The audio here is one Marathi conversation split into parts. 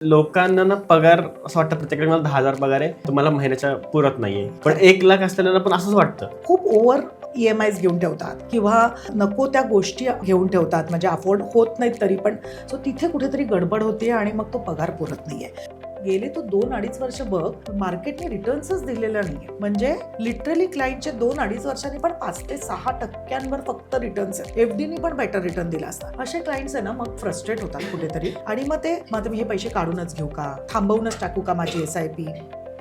लोकांना ना पगार असं वाटतं प्रत्येकाला मला 10,000 पगार आहे, तुम्हाला महिन्याच्या पुरत नाहीये. पण 1,00,000 असलेल्यांना पण असंच वाटतं. खूप ओव्हर EMIs घेऊन ठेवतात किंवा नको त्या गोष्टी घेऊन ठेवतात, म्हणजे अफोर्ड होत नाहीत तरी पण. सो तिथे कुठेतरी गडबड होते आणि मग तो पगार पुरत नाहीये. गेले तो 2-2.5 वर्ष बघ, मार्केटने रिटर्न्सच दिलेला नाहीये. म्हणजे लिटरली क्लायंटचे 2-2.5 वर्षांनी पण 5 ते 6% फक्त रिटर्न्स आहेत. FDनी पण बेटर रिटर्न दिला असता. असे क्लायंट्स आहे ना, मग फ्रस्ट्रेट होतात कुठेतरी आणि मग मी हे पैसे काढूनच घेऊ का, थांबवूनच टाकू का माझी SIP.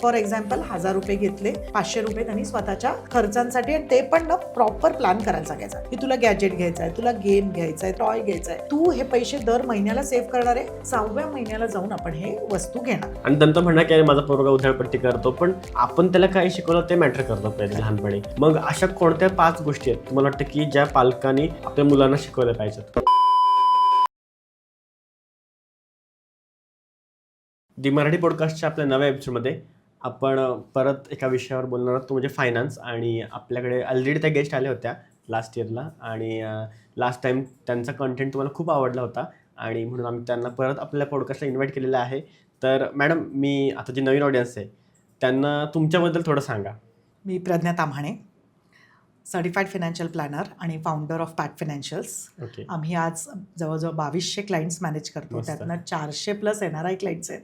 फॉर एक्झाम्पल 1,000 रुपये घेतले, 500 रुपये त्यांनी स्वतःच्या खर्चांसाठी, आणि ते पण ना प्रॉपर प्लॅन करायला सांगायचा की तुला गॅजेट घ्यायचा आहे, तुला गेम घ्यायचा आहे, टॉय घ्यायचा आहे, तू हे पैसे दर महिन्याला सेव्ह करणार आहे, 6व्या महिन्याला जाऊन आपण हे वस्तू घेणार. आणि नंतर म्हणणार की माझा पोरगा उधळपट्टी करतो, पण आपण त्याला काय शिकवलं ते मॅटर करतो पहिले लहानपणी. मग अशा कोणत्या 5 गोष्टी आहेत तुम्हाला वाटतं की ज्या पालकांनी आपल्या मुलांना शिकवल्या पाहिजेत? दी मराठी पॉडकास्टच्या आपल्या नव्या एपिसोडमध्ये आपण परत एका विषयावर बोलणार आहोत, तो म्हणजे फायनान्स. आणि आपल्याकडे ऑलरेडी त्या गेस्ट आल्या होत्या लास्ट इयरला, आणि लास्ट टाईम त्यांचा कंटेंट तुम्हाला खूप आवडला होता आणि म्हणून आम्ही त्यांना परत आपल्या पॉडकास्टला इन्व्हाइट केलेलं आहे. तर मॅडम, मी आता जी नवीन ऑडियन्स आहे त्यांना तुमच्याबद्दल थोडं सांगा. मी Pragya Tamhane, certified financial planner आणि founder of Pat financials. Okay. आम्ही आज जवळजवळ 2200 क्लायंट्स मॅनेज करतो, मस्त. त्यातनं 400+ NRI क्लायंट्स आहेत.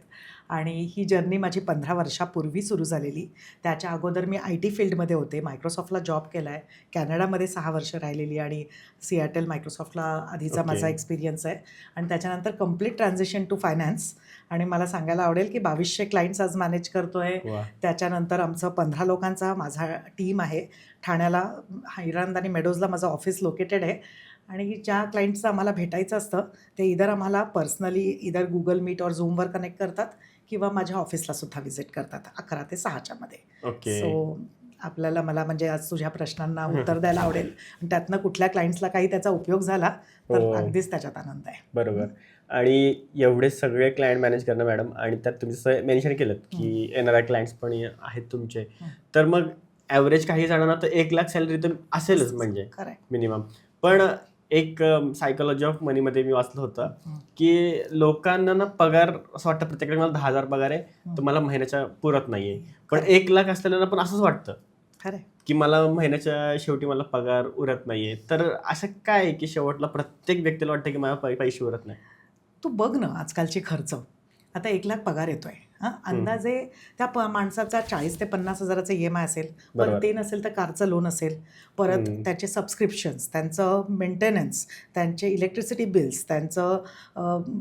आणि ही जर्नी माझी 15 वर्षापूर्वी सुरू झालेली. त्याच्या अगोदर मी IT फील्डमध्ये होते, मायक्रोसॉफ्टला जॉब केला आहे, कॅनडामध्ये 6 वर्ष राहिलेली आणि सिॲटल मायक्रोसॉफ्टला आधीचा ओके. माझा एक्सपिरियन्स आहे. आणि त्याच्यानंतर कंप्लीट ट्रान्झिशन टू फायनान्स. आणि मला सांगायला आवडेल की 2200 क्लायंट्स आज मॅनेज करतो आहे. वा. त्याच्यानंतर आमचं 15 लोकांचा माझा टीम आहे. ठाण्याला हैरांद आणि मेडोजला माझं ऑफिस लोकेटेड आहे. आणि ज्या क्लायंट्सचं आम्हाला भेटायचं असतं ते इधर आम्हाला पर्सनली इधर गुगल मीट और झूमवर कनेक्ट करतात किंवा माझ्या ऑफिसला सुद्धा व्हिजिट करतात 11 ते 6च्या मध्ये. ओके. सो मला म्हणजे आज तुझ्या प्रश्नांना उत्तर द्यायला आवडेल, आणि त्यातनं कुठल्या क्लायंट्सला काही त्याचा उपयोग झाला तर हो. अगदीच त्याच्यात आनंद आहे. बरोबर. आणि एवढे सगळे क्लायंट मॅनेज करणं मॅडम, आणि त्यात तुम्ही जसं मेन्शन केलं की NRI क्लायंट्स पण आहेत तुमचे, तर मग ॲव्हरेज काही जणांना तर 1,00,000 सॅलरी तर असेलच म्हणजे खरं आहे. मिनिमम. पण एक सायकोलॉजी ऑफ मनीमध्ये मी वाचलं होतं की लोकांना ना पगार असं वाटतं प्रत्येकाला मला 10,000 पगार आहे, तुम्हाला महिन्याच्या पुरत नाहीये. पण 1,00,000 असलेल्यांना पण असंच वाटतं खरं आहे. की मला महिन्याच्या शेवटी मला पगार उरत नाहीये. तर असं काय आहे की शेवटला प्रत्येक व्यक्तीला वाटतं की मला पैसे उरत नाही? तू बघ ना आजकालची खर्च. आता 1,00,000 पगार येतोय, अंदाजे त्या माणसाचा 40,000 ते 50,000चा EMI असेल, बरोबर. पण ते नसेल तर कारचं लोन असेल, परत त्याचे सबस्क्रिप्शन्स, त्यांचं मेंटेनन्स, त्यांचे इलेक्ट्रिसिटी बिल्स, त्यांचं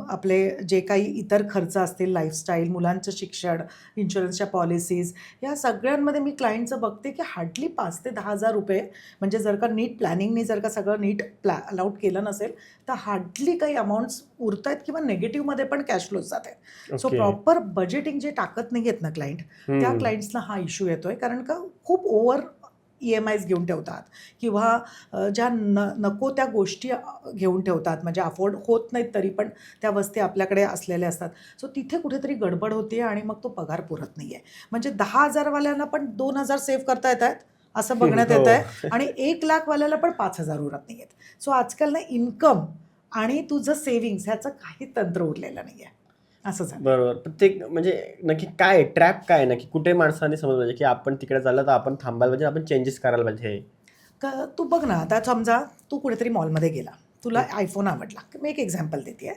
आपले जे काही इतर खर्च असतील, लाईफस्टाईल, मुलांचं शिक्षण, इन्शुरन्सच्या पॉलिसीज, या सगळ्यांमध्ये मी क्लायंटचं बघते की हार्डली 5,000 ते 10,000 रुपये, म्हणजे जर का नीट प्लॅनिंगनी जर का सगळं नीट अलाउट केलं नसेल तर हार्डली काही अमाऊंट्स उरत आहेत किंवा नेगेटिव्हमध्ये पण कॅश फ्लोज जात आहेत. So okay. प्रॉपर बजेटिंग जे टाकत नाही आहेत ना क्लायंट, त्या क्लायंट्सना हा इश्यू येतोय, कारण का खूप ओव्हर EMIs घेऊन ठेवतात किंवा ज्या नको त्या गोष्टी घेऊन ठेवतात, म्हणजे अफोर्ड होत नाहीत तरी पण त्या वस्तू आपल्याकडे असलेल्या असतात. सो तिथे कुठेतरी गडबड होते आणि मग तो पगार पुरत नाही आहे. म्हणजे 10,000 वाल्यांना पण 2,000 सेव्ह करता येत आहेत असं बघण्यात येत आहे, आणि 1,00,000 वाल्याला पण 5,000 उरत नाही आहेत. सो आजकाल ना इन्कम आणि तुझं सेव्हिंग्स ह्याचं काही तंत्र उरलेलं नाही आहे, असं झालं. बरोबर. प्रत्येक म्हणजे नक्की काय ट्रॅप काय आहे नक्की, कुठे माणसांनी समजलं पाहिजे की आपण तिकडे चाललं तर आपण थांबायला पाहिजे, आपण चेंजेस करायला पाहिजे? का तू बघ ना, आता समजा तू कुठेतरी मॉलमध्ये गेला, तुला iPhone आवडला, मी एक एक्झाम्पल देते आहे.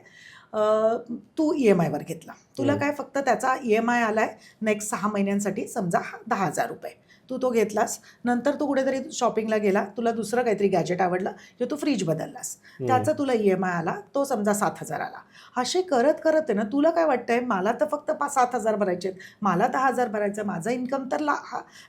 तू EMIवर घेतला, तुला काय फक्त त्याचा EMI आला आहे नेक्स्ट 6 महिन्यांसाठी, समजा 10,000 रुपये. तू तो घेतलास, नंतर तू कुठेतरी शॉपिंगला गेला, तुला दुसरं काहीतरी गॅजेट आवडलं किंवा तू फ्रीज बदललास, त्याचा तुला EMI आला, तो समजा 7,000 आला. असे करत करत आहे ना, तुला काय वाटतंय मला तर फक्त 7,000 भरायचे आहेत, मला 10,000 भरायचं, माझं इन्कम तर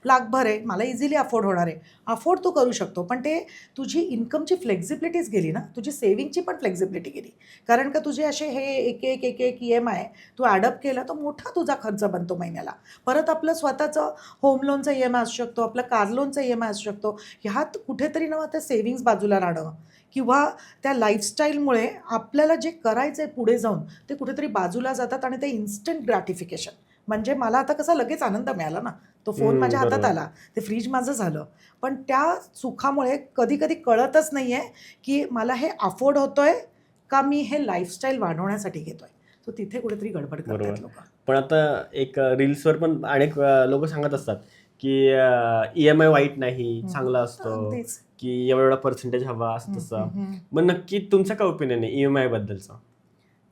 लाखभर आहे, मला इझिली अफोर्ड होणार आहे. अफोर्ड तू करू शकतो, पण ते तुझी इन्कमची फ्लेक्झिबिलिटीच गेली ना, तुझी सेव्हिंगची पण फ्लेक्झिबिलिटी गेली. कारण का तुझे असे हे एक EMI तू ॲडअप केला तर मोठा तुझा खर्च बनतो महिन्याला. परत आपलं स्वतःचं होम लोनचं EMI असू शकतो, आपलं कार लोनचं EMI असू शकतो. ह्यात कुठेतरी ना त्या सेव्हिंग्स बाजूला राहणं किंवा त्या लाईफस्टाईलमुळे आपल्याला जे करायचं आहे पुढे जाऊन ते कुठेतरी बाजूला जातात, आणि ते इन्स्टंट ग्रॅटिफिकेशन, म्हणजे मला आता कसा लगेच आनंद मिळाला ना, तो फोन माझ्या हातात बरोबर. आला, ते फ्रीज माझं झालं, पण त्या सुखामुळे कधी कधी कळतच नाही आहे की मला हे अफोर्ड होतोय का मी हे लाईफस्टाईल वाढवण्यासाठी घेतोय. सो तिथे कुठेतरी गडबड करतात बरोबर. लोक. पण आता एक रील्सवर पण अनेक लोक सांगत असतात की EMI वाईट नाही, चांगला असतो, अगदीच. की एवढा पर्सेंटेज हवा असं तसं. मग नक्की तुमचं काय ओपिनियन आहे EMI बद्दलचं?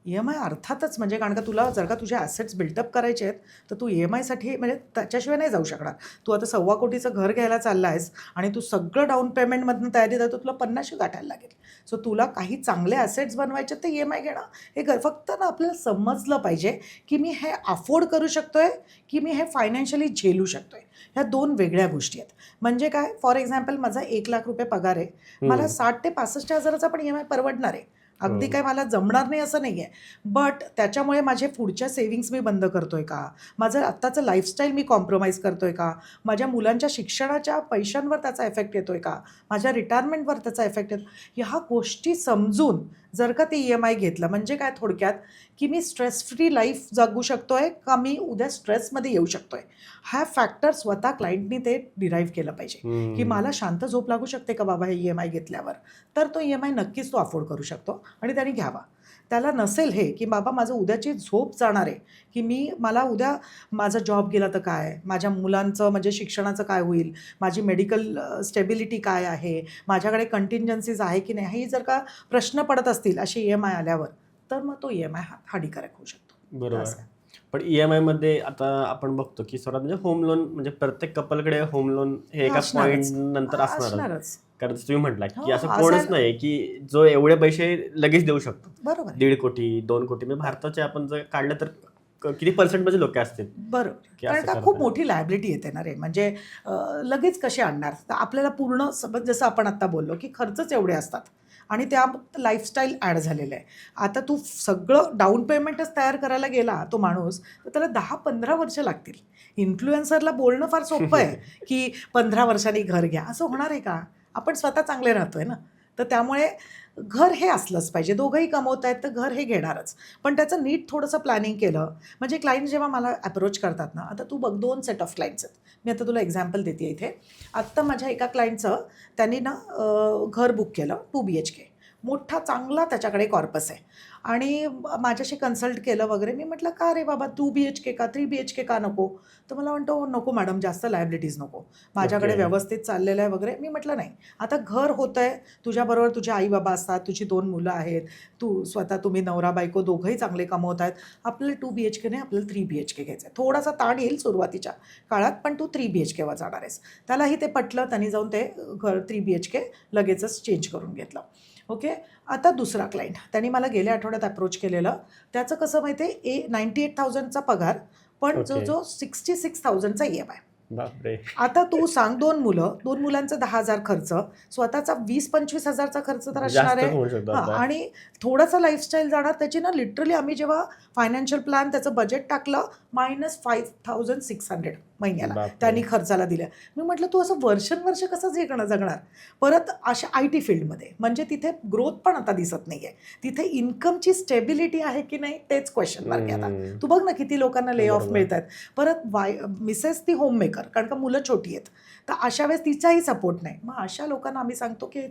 EMI अर्थातच, म्हणजे कारण का तुला जर का तुझे ॲसेट्स बिल्डअप करायचे आहेत तर तू EMIसाठी म्हणजे त्याच्याशिवाय नाही जाऊ शकणार. तू आता 1.25 कोटीचं घर घ्यायला चालला आहेस आणि तू सगळं डाऊन पेमेंटमधनं तयारी तर तुला 50 गाठायला लागेल. सो तुला काही चांगले ॲसेट्स बनवायचे तर EMI घेणं हे फक्त ना आपल्याला समजलं पाहिजे की मी हे अफोर्ड करू शकतोय की मी हे फायनान्शियली झेलू शकतोय. ह्या 2 वेगळ्या गोष्टी आहेत. म्हणजे काय, फॉर एक्झाम्पल माझा 1,00,000 रुपये पगार आहे, मला 60,000 ते 65,000चा पण EMI परवडणार आहे. अगदी काय मला जमणार नाही असं नाही आहे. बट त्याच्यामुळे माझे पुढच्या सेव्हिंग्स मी बंद करतोय का, माझं आत्ताचं लाईफस्टाईल मी कॉम्प्रोमाइज करतोय का, माझ्या मुलांच्या शिक्षणाच्या पैशांवर त्याचा इफेक्ट येतोय का, माझ्या रिटायरमेंटवर त्याचा इफेक्ट येतो, ह्या गोष्टी समजून जर का ते EMI घेतलं म्हणजे काय थोडक्यात की मी स्ट्रेस फ्री लाईफ जगू शकतोय का मी उद्या स्ट्रेसमध्ये येऊ शकतोय, हा फॅक्टर स्वतः क्लायंटनी ते डिराईव्ह केलं पाहिजे की मला शांत झोप लागू शकते का बाबा हे EMI घेतल्यावर. तर तो EMI नक्कीच तो अफोर्ड करू शकतो आणि त्याने घ्यावा. त्याला नसेल हे की बाबा माझं उद्याची झोप जाणार आहे, की मला उद्या माझा जॉब गेला तर काय, माझ्या मुलांचं म्हणजे शिक्षणाचं काय होईल, माझी मेडिकल स्टेबिलिटी काय आहे, माझ्याकडे कंटिंजन्सीज आहे की नाही, ही जर का प्रश्न पडत असतील अशी EMI आल्यावर, तर मग तो EMI हानिकारक होऊ शकतो. बरोबर. असं. पण EMI मध्ये आता आपण बघतो की सर्वात म्हणजे होम लोन, म्हणजे प्रत्येक कपलकडे होम लोन हे एका असणारच. पॉईंट नंतर असणारच. कारण जसं तुम्ही म्हटला की हो, असं कोणच असायला- नाही की जो एवढे पैसे लगेच देऊ शकतो. बरोबर आहे. 1.5 कोटी 2 कोटी म्हणजे भारताचे आपण जर काढलं तर किती पर्सेंटमध्ये लोक असतील बरोबर. की कारण असं का करतात. खूप मोठी लायबिलिटी येते ना रे, म्हणजे लगेच कसे आणणार, तर आपल्याला पूर्ण जसं आपण आत्ता बोललो की खर्चच एवढे असतात आणि त्या लाईफस्टाईल ॲड झालेलं आहे. आता तू सगळं डाऊन पेमेंटच तयार करायला गेला तो माणूस तर त्याला 10-15 वर्ष लागतील. इन्फ्लुएन्सरला बोलणं फार सोपं आहे की 15 वर्षांनी घर घ्या, असं होणार आहे का? आपण स्वतः चांगले राहतोय ना. तर त्यामुळे घर हे असलंच पाहिजे, दोघंही कमवत आहेत तर घर हे घेणारच. पण त्याचं नीट थोडंसं प्लॅनिंग केलं म्हणजे क्लायंट जेव्हा मला अप्रोच करतात ना, आता तू बघ 2 सेट ऑफ क्लायंट्स आहेत. मी आता तुला एक्झाम्पल देते इथे. आत्ता माझ्या एका क्लायंटचं त्यांनी ना घर बुक केलं 2 BHK. मोठा चांगला त्याच्याकडे कॉर्पस आहे आणि माझ्याशी कन्सल्ट केलं वगैरे. मी म्हटलं का रे बाबा 2 BHK का 3 BHK का नको? तर मला म्हणतो नको मॅडम, जास्त लायबिलिटीज नको, माझ्याकडे Okay. व्यवस्थित चाललेलं आहे वगैरे. मी म्हटलं नाही, आता घर होतं आहे, तुझ्याबरोबर तुझे आई बाबा असतात, तुझी 2 मुलं आहेत, तू स्वतः, तुम्ही नवरा बायको दोघंही चांगले कमवत आहेत, आपल्याला 2 BHK नाही, आपल्याला 3 BHK घ्यायचं आहे. थोडासा ताण येईल सुरुवातीच्या काळात पण तू 3 BHKवर जाणार आहेस. त्यालाही ते पटलं, त्यांनी जाऊन ते घर 3 BHK लगेचच चेंज करून घेतलं. ओके. आता दुसरा क्लायंट, त्यांनी मला गेल्या आठवड्यात अप्रोच केलेलं. त्याचं कसं माहिती आहे, 98,000चा पगार पण Okay. जो 66,000चा EMI. बापरे. आता तू सांग, 2 मुलं, 2 मुलांचं 10,000 खर्च, स्वतःचा 20-25,000चा खर्च तर असणार जास्तच आहे. होऊ शकतो हां, आता. आणि थोडासा लाईफस्टाईल जाणार त्याची ना. लिटरली आम्ही जेव्हा फायनान्शियल प्लॅन त्याचं बजेट टाकलं -5,600 महिन्याला बापरे. त्यांनी खर्चाला दिल्या. मी म्हटलं तू असं वर्षानुवर्ष कसं जगणार? परत अशा IT फील्डमध्ये म्हणजे तिथे ग्रोथ पण आता दिसत नाही आहे. तिथे इन्कमची स्टेबिलिटी आहे की नाही तेच क्वेश्चन मार्क आहे आता. तू बघ ना किती लोकांना ले ऑफ बरोबर. मिळत आहेत. परत मिसेस ती होम मेकर, कारण का मुलं छोटी आहेत, तर अशा वेळेस तिचाही सपोर्ट नाही. मग अशा लोकांना आम्ही सांगतो की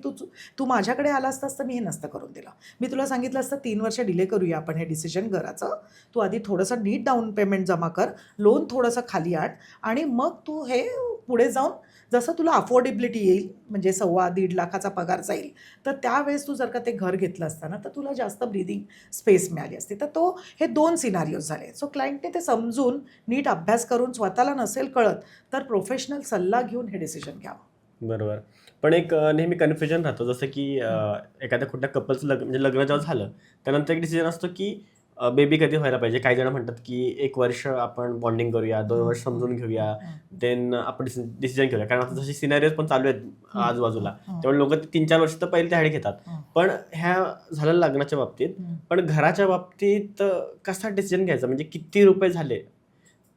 तू माझ्याकडे आला असतास तर मी हे नसतं करून दिलं. मी तुला सांगितलं असतं 3 वर्ष डिले करूया आपण हे डिसिजन घराचं. तू आधी थोडंसं नीट डाऊन पेमेंट जमा कर, लोन थोडंसं खाली आण आणि मग तू हे पुढे जाऊन जसं तुला अफोर्डेबिलिटी येईल, म्हणजे 1.25-1.5 लाखाचा पगार जाईल, तर त्यावेळेस तू जर का ते घर घेतलं असतं ना तर तुला जास्त ब्रीदिंग स्पेस मिळाली असती. तर हे 2 सिनारिओज झाले. सो क्लायंटने ते समजून नीट अभ्यास करून, स्वतःला नसेल कळत तर प्रोफेशनल सल्ला घेऊन हे डिसिजन घ्यावं. बरोबर. पण एक नेहमी कन्फ्युजन राहतो, जसं की एखाद्या कुठल्या कपलचं म्हणजे लग्न जेव्हा झालं त्यानंतर एक डिसिजन असतो की बेबी कधी व्हायला पाहिजे. काही जण म्हणतात की 1 वर्ष आपण बॉन्डिंग करूया, 2 वर्ष समजून घेऊया, देन आपण डिसिजन घेऊया. कारण आता जसे सिनारिओज पण चालू आहेत आजूबाजूला, त्यामुळे लोक 3-4 वर्ष तर पहिले त्याकडे घेतात. पण ह्या झालं लग्नाच्या बाबतीत. पण घराच्या बाबतीत कसा डिसिजन घ्यायचा, म्हणजे किती रुपये झाले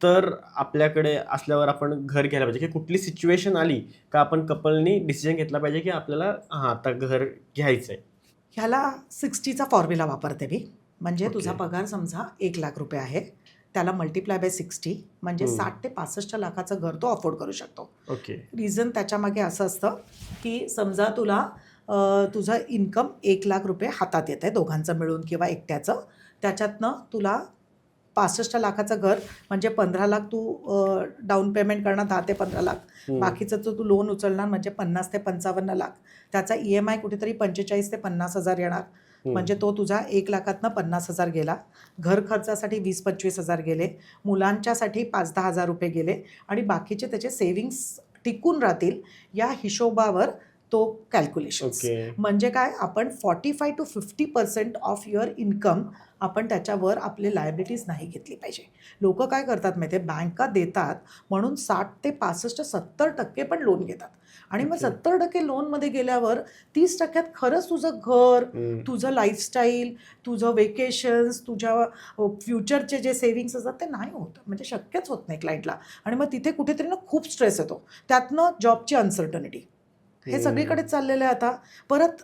तर आपल्याकडे असल्यावर आपण घर घ्यायला पाहिजे, की कुठली सिच्युएशन आली का आपण कपलनी डिसिजन घेतला पाहिजे की आपल्याला आता घर घ्यायचंय? ह्याला 60चा फॉर्म्युला वापरते मी. म्हणजे Okay. तुझा पगार समजा 1,00,000 रुपये आहे, त्याला मल्टिप्लाय बाय 60 म्हणजे 60 ते 65 लाखाचं घर तो अफोर्ड करू शकतो. ओके. रिझन त्याच्यामागे असं असतं की समजा तुला तुझं इन्कम 1,00,000 रुपये हातात येत आहे दोघांचं मिळून किंवा एकट्याचं, त्याच्यातनं तुला 65 लाखाचं घर म्हणजे 15 लाख तू डाऊन पेमेंट करणार, 10 ते 15 लाख. बाकीचं तू लोन उचलणार म्हणजे 50 ते 55 लाख. त्याचा EMI कुठेतरी 45 ते 50 हजार येणार. म्हणजे तो तुझा 1 लाखातनं 50 हजार गेला. घर खर्चासाठी 20-25 हजार गेले. मुलांच्यासाठी 5-10 हजार रुपये गेले आणि बाकीचे त्याचे सेव्हिंग्स टिकून राहतील या हिशोबावर तो कॅल्क्युलेशन्स. म्हणजे काय, आपण 45 to 50% ऑफ युअर इन्कम आपण त्याच्यावर आपले लायबिलिटीज नाही घेतली पाहिजे. लोक काय करतात माहिती आहे, बँका देतात म्हणून 60 ते 65-70% पण लोन घेतात आणि मग 70% लोनमध्ये गेल्यावर 30%त खरंच तुझं घर, तुझं लाईफस्टाईल, तुझं वेकेशन्स, तुझ्या फ्युचरचे जे सेव्हिंग्स असतात ते नाही होत. म्हणजे शक्यच होत नाही क्लायंटला. आणि मग तिथे कुठेतरी ना खूप स्ट्रेस येतो. त्यातनं जॉबची अनसर्टनिटी हे सगळीकडेच चाललेलं आहे आता. परत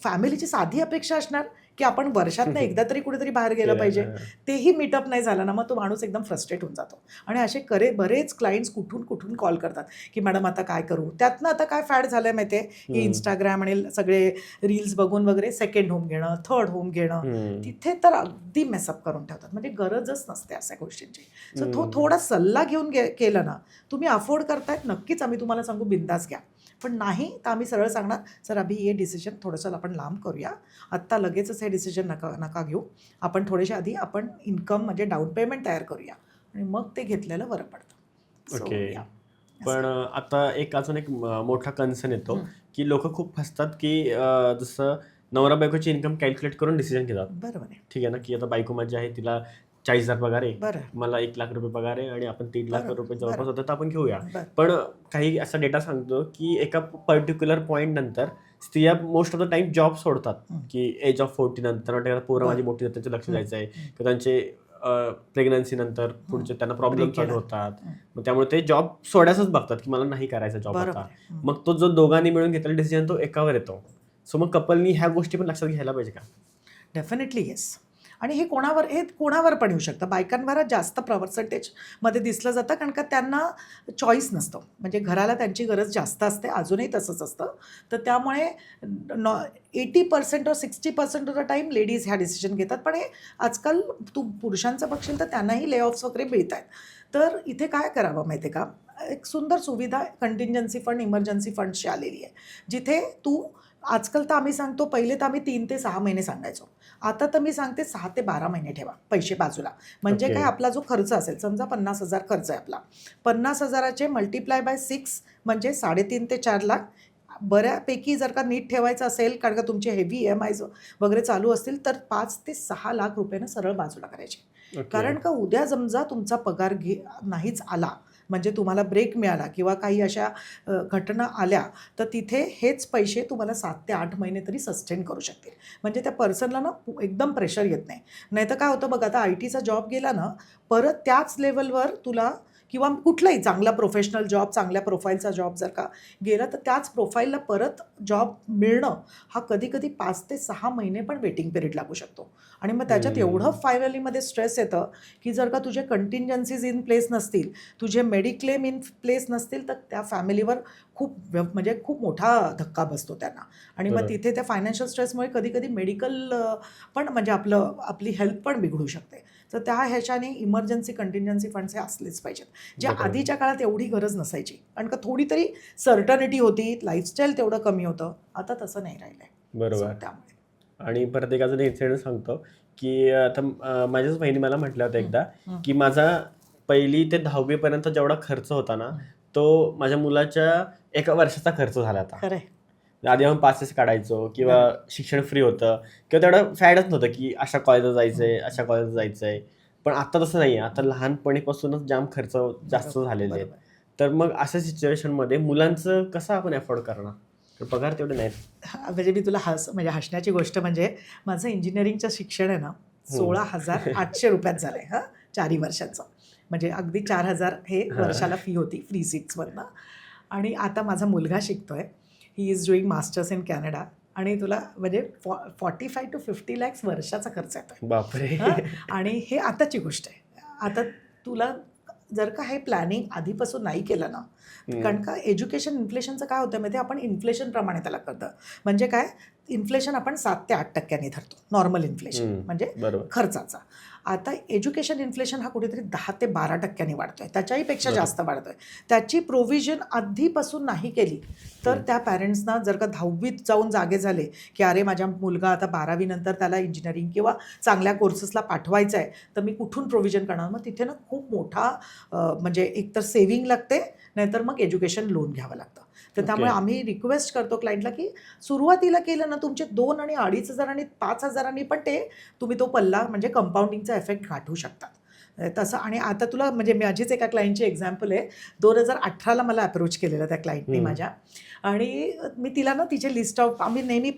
फॅमिलीची साधी अपेक्षा असणार की आपण वर्षातनं एकदा तरी कुठेतरी बाहेर गेलं पाहिजे. तेही मीटअप नाही झालं ना, मग तो माणूस एकदम फ्रस्ट्रेट होऊन जातो. आणि असे बरेच क्लायंट्स कुठून कॉल करतात की मॅडम आता काय करू. त्यातनं आता काय फॅड झालं आहे माहिती आहे, की इंस्टाग्राम आणि सगळे रील्स बघून वगैरे सेकंड होम घेणं, थर्ड होम घेणं, तिथे तर अगदी मेसअप करून ठेवतात. म्हणजे गरजच नसते अशा गोष्टींची. सो थोडा सल्ला घेऊन केलं ना, तुम्ही अफोर्ड करतायत, नक्कीच आम्ही तुम्हाला सांगू बिंदास घ्या. पण नाही तर आम्ही सरळ सांगणार, सर अभि हे डिसिजन थोडंसं आपण लांब करूया, आत्ता लगेचच हे डिसिजन नका घेऊ, आपण थोडेसे आधी आपण इन्कम म्हणजे डाऊन पेमेंट तयार करूया आणि मग ते घेतलेलं बरं पडतं. ओके. पण आता अजून एक मोठा कन्सर्न येतो की लोक खूप फसतात की जसं नवरा बायकोची इन्कम कॅल्क्युलेट करून डिसिजन घेतात. बरोबर आहे. ठीक आहे ना, की आता बायको माझी आहे, तिला 40,000 पगार आहे, बरं, मला 1 लाख रुपये पगार आहे आणि आपण 3 लाख रुपये जवळपास होतं तर आपण घेऊया. बरं. पण काही असा डेटा सांगतो की एका पर्टिक्युलर पॉईंट नंतर स्त्रिया most of the time job सोडतात की एज ऑफ 40 नंतर पोरं माझी मोठी आहेत, त्यांचं लक्ष द्यायचं आहे किंवा त्यांचे प्रेग्नन्सी नंतर पुढचे त्यांना प्रॉब्लेम चालू होतात. मग त्यामुळे ते जॉब सोडायचंच बघतात की मला नाही करायचा जॉब आता. मग तो जो दोघांनी मिळून घेतलेला डिसिजन तो एकावर येतो. सो मग कपलनी ह्या गोष्टी पण लक्षात घ्यायला पाहिजे का? Definitely yes. आणि हे कोणावर पण येऊ शकतं. बायकांवर जास्त पर्सेंटेजमध्ये दिसलं जातं, कारण का त्यांना चॉईस नसतं. म्हणजे घराला त्यांची गरज जास्त असते, अजूनही तसंच असतं. तर त्यामुळे 80% or 60% of the time ladies ह्या डिसिजन घेतात. पण हे आजकाल तू पुरुषांचं बघशील तर त्यांनाही ले ऑफ्स वगैरे मिळत आहेत. तर इथे काय करावं माहिती आहे का, एक सुंदर सुविधा कंटिंजन्सी फंड, इमर्जन्सी फंड्सची आलेली आहे, जिथे तू आजकाल तर आम्ही सांगतो, पहिले तर आम्ही 3 ते 6 महिने सांगायचो, आता तर मी सांगते 6 ते 12 महिने ठेवा पैसे बाजूला. म्हणजे काय, आपला जो खर्च असेल, समजा 50,000 खर्च आहे आपला, 50,000चे मल्टिप्लाय बाय 6 म्हणजे 3.5 ते 4 लाख. बऱ्यापैकी जर का नीट ठेवायचं असेल, कारण का तुमचे हेवी EMIs वगैरे चालू असतील, तर 5 ते 6 लाख रुपयानं सरळ बाजूला करायचे. कारण का उद्या समजा तुमचा पगार नाहीच आला, म्हणजे तुम्हाला ब्रेक मिळाला किंवा काही अशा घटना आल्या, तर तिथे हेच पैसे तुम्हाला 7 ते 8 महिने तरी सस्टेन करू शकतील. म्हणजे त्या पर्सनला ना एकदम प्रेशर येत नाही. नाहीतर काय होतं बघ, आता ITचा जॉब गेला ना, परत त्याच लेवलवर तुला किंवा कुठलाही चांगला प्रोफेशनल जॉब, चांगल्या प्रोफाईलचा जॉब जर का गेला, तर त्याच प्रोफाईलला परत जॉब मिळणं हा कधी 5 ते 6 महिने पण वेटिंग पिरियड लागू शकतो. आणि मग त्याच्यात एवढं फायनलीमध्ये स्ट्रेस येतं की जर का तुझे कंटिंजन्सीज इन प्लेस नसतील, तुझे मेडिक्लेम इन प्लेस नसतील, तर त्या फॅमिलीवर खूप मोठा धक्का बसतो त्यांना. आणि मग तिथे त्या फायनान्शियल स्ट्रेसमुळे कधी मेडिकल पण म्हणजे आपली हेल्थ पण बिघडू शकते. तर त्या ह्याच्याने इमर्जन्सी कंटिंजन्सी फंड्स हे असलेच पाहिजेत, ज्या आधीच्या काळात एवढी गरज नसायची, कारण का थोडी तरी सर्टनिटी होती, लाईफस्टाईल तेवढं कमी होतं. आता तसं नाही राहिलंय. बरोबर. त्यामुळे आणि परत एक अजून इन्सिडेंट सांगतो की आता माझ्याच बहिणी मला म्हटलं होतं एकदा की माझा 1ली ते 10वी पर्यंत जेवढा खर्च होता ना, तो माझ्या मुलाच्या 1 वर्षाचा खर्च झाला आता. खरंय. आधी आपण पासेस काढायचो किंवा शिक्षण फ्री होतं किंवा तेवढं फॅडच नव्हतं की अशा कॉलेजला जायचंय, अशा कॉलेजला जायचंय. पण आता तसं नाही आहे. आता लहानपणीपासूनच जाम खर्च जास्त झालेले आहेत. तर मग अशा सिच्युएशनमध्ये मुलांचं कसं आपण अफोर्ड करणार? तर पगार तेवढे नाहीत. म्हणजे मी तुला हसण्याची गोष्ट म्हणजे माझं इंजिनिअरिंगचं शिक्षण आहे ना, 16,800 रुपयात झालंय 4 वर्षाचं. म्हणजे अगदी 4,000 हे वर्षाला फी होती फ्री सीट्समधनं. आणि आता माझा मुलगा शिकतोय, he is doing masters in Canada. आणि तुला म्हणजे 45 to 50 lakhs वर्षाचा खर्च येतोय. बापरे. आणि हे आताची गोष्ट आहे. आता तुला जर का हे प्लॅनिंग आधीपासून नाही केलं ना, कारण का एज्युकेशन इन्फ्लेशनचं काय होतं माहिती आहे, आपण इन्फ्लेशनप्रमाणे त्याला करतं. म्हणजे काय, इन्फ्लेशन आपण 7 ते 8% धरतो, नॉर्मल इन्फ्लेशन म्हणजे बरोबर. खर्चाचा. आता एज्युकेशन इन्फ्लेशन हा कुठेतरी 10 ते 12% वाढतोय, त्याच्याही पेक्षा बरोबर. जास्त वाढतोय. त्याची प्रोव्हिजन आधीपासून नाही केली तर त्या पॅरेंट्सना जर का 10वीत जाऊन जागे झाले की अरे माझा मुलगा आता 12वी नंतर त्याला इंजिनिअरिंग किंवा चांगल्या कोर्सेसला पाठवायचं आहे, तर मी कुठून प्रोव्हिजन करणार? मग तिथे ना खूप मोठा म्हणजे एकतर सेव्हिंग लागते, नाहीतर मग एज्युकेशन लोन घ्यावं लागतं. तर त्यामुळे आम्ही रिक्वेस्ट करतो क्लायंटला की सुरुवातीला केलं ना तुमचे 2 आणि 2,500 आणि 5,000 पण ते तुम्ही तो पल्ला म्हणजे कंपाऊंडिंगचा इफेक्ट गाठवू शकतात. तसं. आणि आता तुला म्हणजे माझीच एका क्लायंटची एक्झाम्पल आहे. 2018ला मला अप्रोच केलेलं त्या क्लायंटनी माझ्या, आणि मी तिला ना तिचे लिस्ट ऑफ, आम्ही नेहमी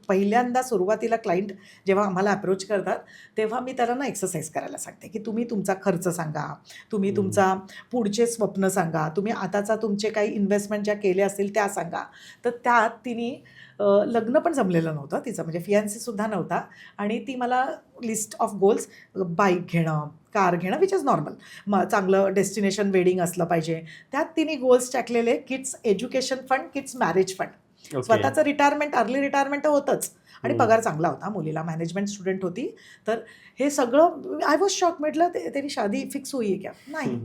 पहिल्यांदा सुरुवातीला क्लायंट जेव्हा आम्हाला अप्रोच करतात तेव्हा मी त्याला ना एक्सरसाइज करायला सांगते की तुम्ही तुमचा खर्च सांगा, तुम्ही तुमचा पुढचे स्वप्न सांगा, तुम्ही आताचा तुमचे काही इन्व्हेस्टमेंट ज्या केल्या असतील त्या सांगा. तर त्यात तिने लग्न पण जमलेलं नव्हतं तिचं, म्हणजे फियांसीसुद्धा नव्हता, आणि ती मला लिस्ट ऑफ गोल्स, बाईक घेणं, कार घेणं विच इज नॉर्मल, चांगलं डेस्टिनेशन वेडिंग असलं पाहिजे, त्यात तिने गोल्स टाकलेले kids education fund, kids marriage fund, स्वतःचं रिटायरमेंट, अर्ली रिटायरमेंट तर होतंच, आणि पगार चांगला होता, मुलीला मॅनेजमेंट स्टुडंट होती. तर हे सगळं आय वॉज शॉक. म्हटलं तेरी शादी फिक्स हुई आहे क्या? नाही,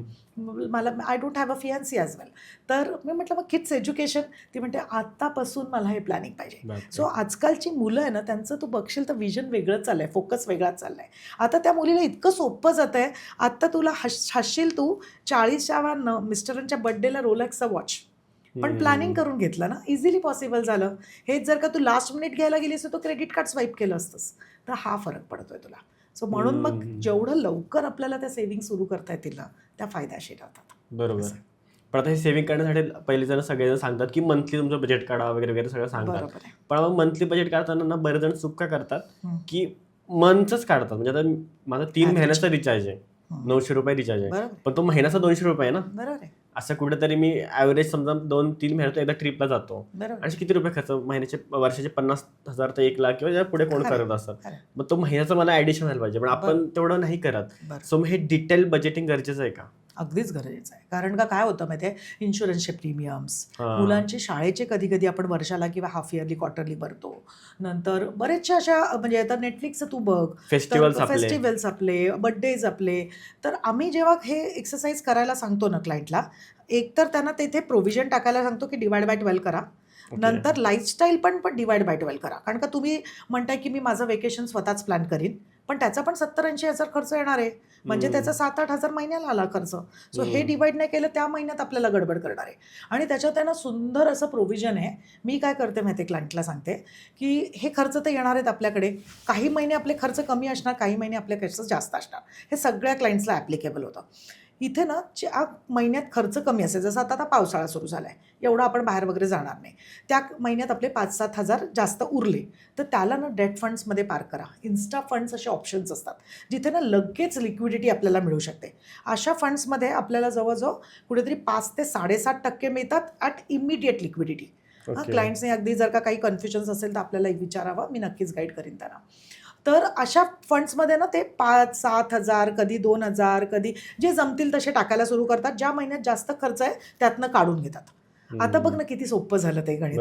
मला I don't have a fiancee as well. तर मी म्हटलं मग किड्स एज्युकेशन? ती म्हणते आत्तापासून मला हे प्लॅनिंग पाहिजे. सो आजकालची मुलं आहे ना, त्यांचं तू बघशील तर विजन वेगळंच चाललं आहे, फोकस वेगळाच चालला आहे. आता त्या मुलीला इतकं सोपं जात आहे. आत्ता तुला हसशील तू, 40व्या मिस्टरांच्या बर्थडेला रोलेक्सचं वॉच, पण प्लॅनिंग करून घेतलं ना, इझिली पॉसिबल झालं. हेच जर का तू लास्ट मिनिट घ्यायला गेलीस तर तो क्रेडिट कार्ड स्वाईप केलं असतंस. तर हा फरक पडतोय तुला. सो म्हणून मग जेवढं लवकर आपल्याला त्या सेव्हिंग सुरू करता येतील ना, त्या फायदेशीर राहतात. बरोबर. पण आता हे सेव्हिंग करण्यासाठी पहिले जण सगळेजण सांगतात की मंथली तुमचं बजेट काढा वगैरे वगैरे सगळं सांगतात. बरोबर आहे. पण मग मंथली बजेट काढताना ना बरेच जण चूक काय करतात की मंथच काढतात. म्हणजे आता माझा 3 महिन्याचा रिचार्ज आहे, 900 रुपये रिचार्ज आहे, बरोबर पण तो महिन्याचा 200 रुपये आहे ना. बरोबर आहे. असं कुठेतरी मी ॲव्हरेज समजा 2-3 महिन्यात एकदा ट्रिपला जातो, बरोबर. आणि किती रुपये खर्च महिन्याचे, वर्षाचे 50,000 ते 1,00,000 किंवा या पुढे कोण करत असतात. मग तो महिन्याचा मला ॲडिशन व्हायला पाहिजे, पण आपण तेवढं नाही करत. सो मग हे डिटेल बजेटिंग गरजेचं आहे का? अगदीच गरजेचं आहे. कारण का काय होतं माहिती आहे, इन्शुरन्सचे प्रीमियम्स, मुलांचे शाळेचे कधी कधी आपण वर्षाला किंवा हाफ इयरली क्वार्टरली भरतो. नंतर बरेचशा अशा म्हणजे आता नेटफ्लिक्सचं तू बघ, फेस्टिवल्स आपले, बड्डेज आपले. तर आम्ही जेव्हा हे एक्सरसाइज करायला सांगतो ना क्लायंटला, एकतर त्यांना तेथे प्रोव्हिजन टाकायला सांगतो की डिवाइड बाय 12 करा. नंतर लाईफस्टाईल पण डिवाइड बाय 12 करा. कारण का तुम्ही म्हणताय की मी माझं वेकेशन स्वतःच प्लॅन करीन, पण त्याचा पण 70-80 हजार खर्च येणार आहे, म्हणजे त्याचा 7-8 हजार महिन्याला आला खर्च. सो हे डिवाइड नाही केलं त्या महिन्यात आपल्याला गडबड करणार आहे. आणि त्याच्यात त्यांना सुंदर असं प्रोव्हिजन आहे. मी काय करते माहिती आहे, क्लायंटला सांगते की हे खर्च तर येणार आहेत आपल्याकडे, काही महिने आपले खर्च कमी असणार, काही महिने आपले खर्च जास्त असणार. हे सगळ्या क्लायंट्सला ॲप्लिकेबल होतं. इथे ना ज्या महिन्यात खर्च कमी असेल, जसं आता पावसाळा सुरू झाला आहे, एवढं आपण बाहेर वगैरे जाणार नाही, त्या महिन्यात आपले 5-7 हजार जास्त उरले तर त्याला ना डेट फंड्समध्ये पार्क करा. इन्स्टा फंड्स असे ऑप्शन्स असतात जिथे ना लगेच लिक्विडिटी आपल्याला मिळू शकते. अशा फंड्समध्ये आपल्याला जवळजवळ कुठेतरी 5 ते 7.5% मिळतात ॲट इमिडिएट लिक्विडिटी. क्लायंट्सने अगदी जर का काही कन्फ्युजन्स असेल तर आपल्याला विचारावं, मी नक्कीच गाईड करीन त्यांना. तर अशा फंड्समध्ये ना ते 5-7 हजार, कधी 2 हजार, कधी जे जमतील तसे टाकायला सुरू करतात. ज्या महिन्यात जास्त खर्च आहे त्यातनं काढून घेतात. आता बघ ना किती सोपं झालं ते गणित.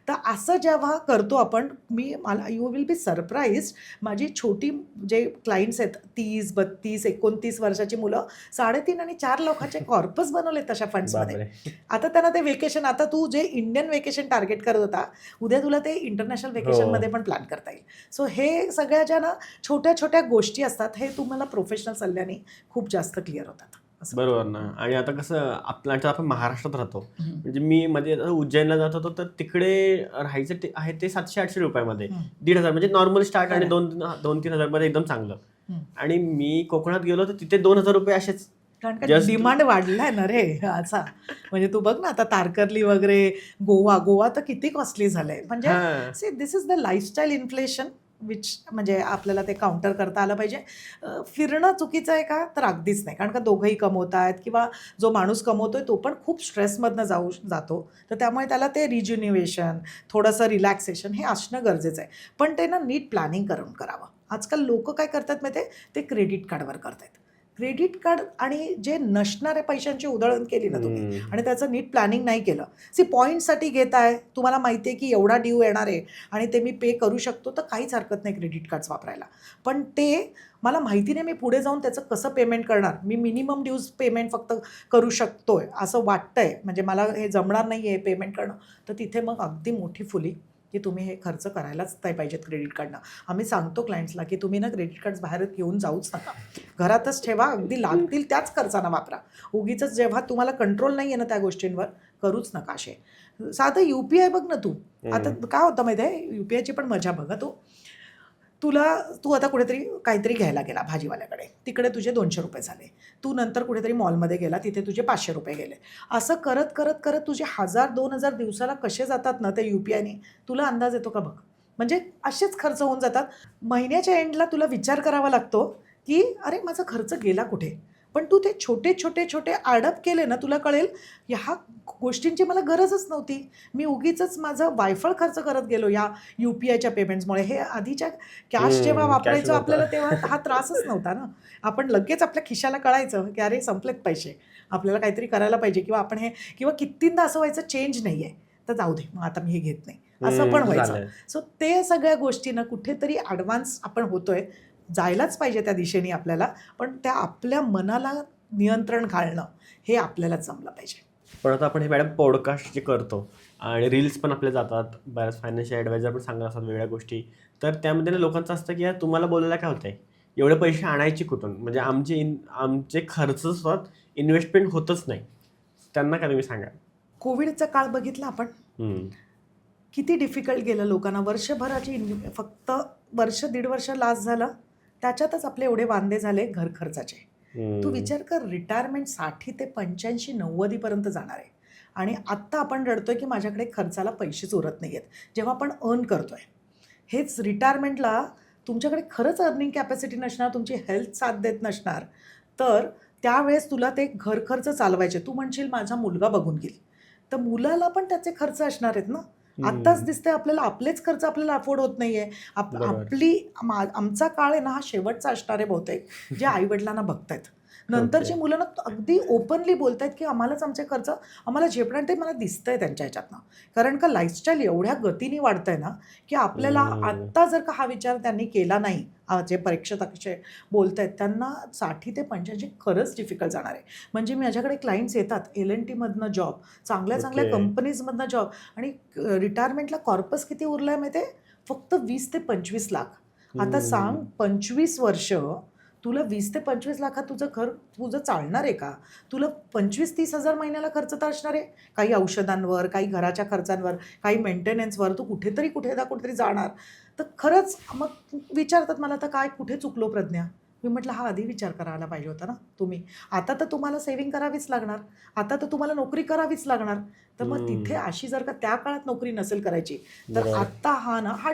तर असं जेव्हा करतो आपण, मला यू विल बी सरप्राईज. माझी छोटी जे क्लायंट्स आहेत 30, 32, 29 वर्षाची मुलं 3.5 आणि 4 लाखाचे कॉर्पस बनवले तशा फंड्समध्ये. आता त्यांना ते वेकेशन, आता तू जे इंडियन वेकेशन टार्गेट करत होता, उद्या तुला ते इंटरनॅशनल वेकेशनमध्ये पण प्लॅन करता येईल. सो हे सगळ्या ज्या ना छोट्या छोट्या गोष्टी असतात, हे तुम्हाला प्रोफेशनल सल्ल्याने खूप जास्त क्लिअर होतात. बरोबर ना. आणि आता कसं आपण महाराष्ट्रात राहतो, म्हणजे मी मध्ये उज्जैनला जात होतो, तर तिकडे राहायचं आहे ते 700-800 रुपयामध्ये 1,500, म्हणजे नॉर्मल स्टार्ट, आणि 2-3 हजार मध्ये एकदम चांगलं. आणि मी कोकणात गेलो तर तिथे 2,000 रुपये असेच. कारण का डिमांड वाढलाय ना रे असा. म्हणजे तू बघ ना आता तारकर्ली वगैरे, गोवा तर किती कॉस्टली झालंय. म्हणजे this is the lifestyle inflation which म्हणजे आपल्याला ते काउंटर करता आलं पाहिजे. फिरणं चुकीचं आहे का? तर अगदीच नाही. कारण का दोघंही कमवत आहेत, किंवा जो माणूस कमवतोय तो पण खूप स्ट्रेसमधनं जातो. तर त्यामुळे त्याला ते रिज्युनिवेशन, थोडंसं रिलॅक्सेशन हे असणं गरजेचं आहे. पण ते ना नीट प्लॅनिंग करून करावं. आजकाल लोक काय करतात माहिती आहे, ते क्रेडिट कार्डवर करतात. क्रेडिट कार्ड आणि जे नसणाऱ्या पैशांची उधळण केली ना तुम्ही हम्म. आणि त्याचं नीट प्लॅनिंग नाही केलं, पॉईंटसाठी घेताय, तुम्हाला माहिती आहे की एवढा ड्यू येणार आहे आणि ते मी पे करू शकतो, तर काहीच हरकत नाही क्रेडिट कार्ड्स वापरायला. पण ते मला माहिती नाही मी पुढे जाऊन त्याचं कसं पेमेंट करणार, मी मिनिमम ड्यूज पेमेंट फक्त करू शकतोय असं वाटतंय, म्हणजे मला हे जमणार नाही आहे पेमेंट करणं, तर तिथे मग अगदी मोठी फुली की तुम्ही हे खर्च करायलाच नाही पाहिजेत क्रेडिट कार्डनं. आम्ही सांगतो क्लायंट्सला की तुम्ही ना क्रेडिट कार्ड्स बाहेर घेऊन जाऊच नका, घरातच ठेवा, अगदी लागतील त्याच खर्चांना वापरा. उगीचच जेव्हा तुम्हाला कंट्रोल नाही आहे ना त्या गोष्टींवर, करूच नका असे. साधं UPI बघ ना तू, आता काय होतं माहिती आहे, UPIची पण मजा बघा. तू आता कुठेतरी काहीतरी घ्यायला गेला भाजीवाल्याकडे, तिकडे तुझे 200 रुपये झाले. तू नंतर कुठेतरी मॉलमध्ये गेला, तिथे तुझे 500 रुपये गेले. असं करत करत करत तुझे 1000-2000 दिवसाला कसे जातात ना ते UPIने, तुला अंदाज येतो का बघ. म्हणजे असेच खर्च होऊन जातात. महिन्याच्या एंडला तुला विचार करावा लागतो की अरे माझा खर्च गेला कुठे. पण तू ते छोटे छोटे छोटे ॲडअप केले ना, तुला कळेल ह्या गोष्टींची मला गरजच नव्हती. मी उगीचच माझं वायफळ खर्च करत गेलो या UPIच्या पेमेंट्समुळे. हे आधीच्या कॅश जेव्हा cash वापरायचो नव्हतं. आपल्याला, तेव्हा हा त्रासच नव्हता ना. आपण लगेच आपल्या खिशाला कळायचं की अरे संपलेत पैसे, आपल्याला काहीतरी करायला पाहिजे, किंवा आपण हे, किंवा कितींदा असं व्हायचं चेंज नाही आहे तर जाऊ दे मग आता मी हे घेत नाही, असं पण व्हायचं. झालंय. सो ते सगळ्या गोष्टींना कुठेतरी ॲडव्हान्स आपण होतोय, जायलाच पाहिजे त्या दिशेने आपल्याला, पण त्या आपल्या मनाला नियंत्रण घालणं हे आपल्याला जमलं पाहिजे. पण आता आपण हे मॅडम पॉडकास्ट जे करतो आणि रील्स पण आपले जातात, बऱ्याच फायनान्शियल ॲडवायझर पण सांगत असतात वेगळ्या गोष्टी, तर त्यामध्ये ना लोकांचं असतं की यार तुम्हाला बोलायला काय होतंय, एवढे पैसे आणायचे कुठून, म्हणजे आमचे खर्च होतात, इन्व्हेस्टमेंट होतच नाही. त्यांना काय तुम्ही सांगा. कोविडचा काळ बघितला आपण, किती डिफिकल्ट गेलं लोकांना. वर्षभराची फक्त वर्ष 1.5 वर्ष लास्ट झालं, त्याच्यातच आपले एवढे वांदे झाले घर खर्चाचे. तू विचार कर, रिटायरमेंट 60 ते 85-90 पर्यंत जाणार आहे आणि आत्ता आपण रडतोय की माझ्याकडे खर्चाला पैसेच उरत नाही आहेत, जेव्हा आपण अर्न करतोय. हेच रिटायरमेंटला तुमच्याकडे खरंच अर्निंग कॅपॅसिटी नसणार, तुमची हेल्थ साथ देत नसणार, तर त्यावेळेस तुला ते घर खर्च चालवायचे. तू म्हणशील माझा मुलगा बघून घेईल, तर मुलाला पण त्याचे खर्च असणार आहेत ना. आत्ताच दिसतंय आपल्याला आपलेच खर्च आपल्याला अफोर्ड होत नाहीये. आमचा काळ आहे ना हा शेवटचा असणार आहे बहुतेक, जे आईवडिलांना बघतायत. नंतरची मुलं ना अगदी ओपनली बोलतायत की आम्हालाच आमचे खर्च आम्हाला झेपणार. ते मला दिसतंय त्यांच्या ह्याच्यातनं, कारण का लाईफस्टाईल एवढ्या गतीने वाढतंय ना की आपल्याला आत्ता जर का हा विचार त्यांनी केला नाही, जे परीक्षक बोलतायत त्यांना 60 ते 85 खरंच डिफिकल्ट जाणार आहे. म्हणजे माझ्याकडे क्लायंट्स येतात L&Tमधनं जॉब, चांगल्या चांगल्या कंपनीजमधनं जॉब, आणि रिटायरमेंटला कॉर्पस किती उरलाय माहिती आहे, फक्त 20 ते 25 लाख. आता सांग 25 वर्ष तुला 20 ते 25 लाखात तुझं चालणार आहे का? तुला 25-30 हजार महिन्याला खर्च तर असणार आहे, काही औषधांवर, काही घराच्या खर्चांवर, काही मेंटेनन्सवर. तू कुठेतरी जाणार. तर खरंच मग विचारतात मला, आता काय कुठे चुकलो प्रज्ञा. मी म्हटलं हा आधी विचार करायला पाहिजे होता ना तुम्ही. आता तर तुम्हाला सेव्हिंग करावीच लागणार, आता तर तुम्हाला नोकरी करावीच लागणार. तर मग तिथे अशी जर का त्या काळात नोकरी नसेल करायची, तर आत्ता हा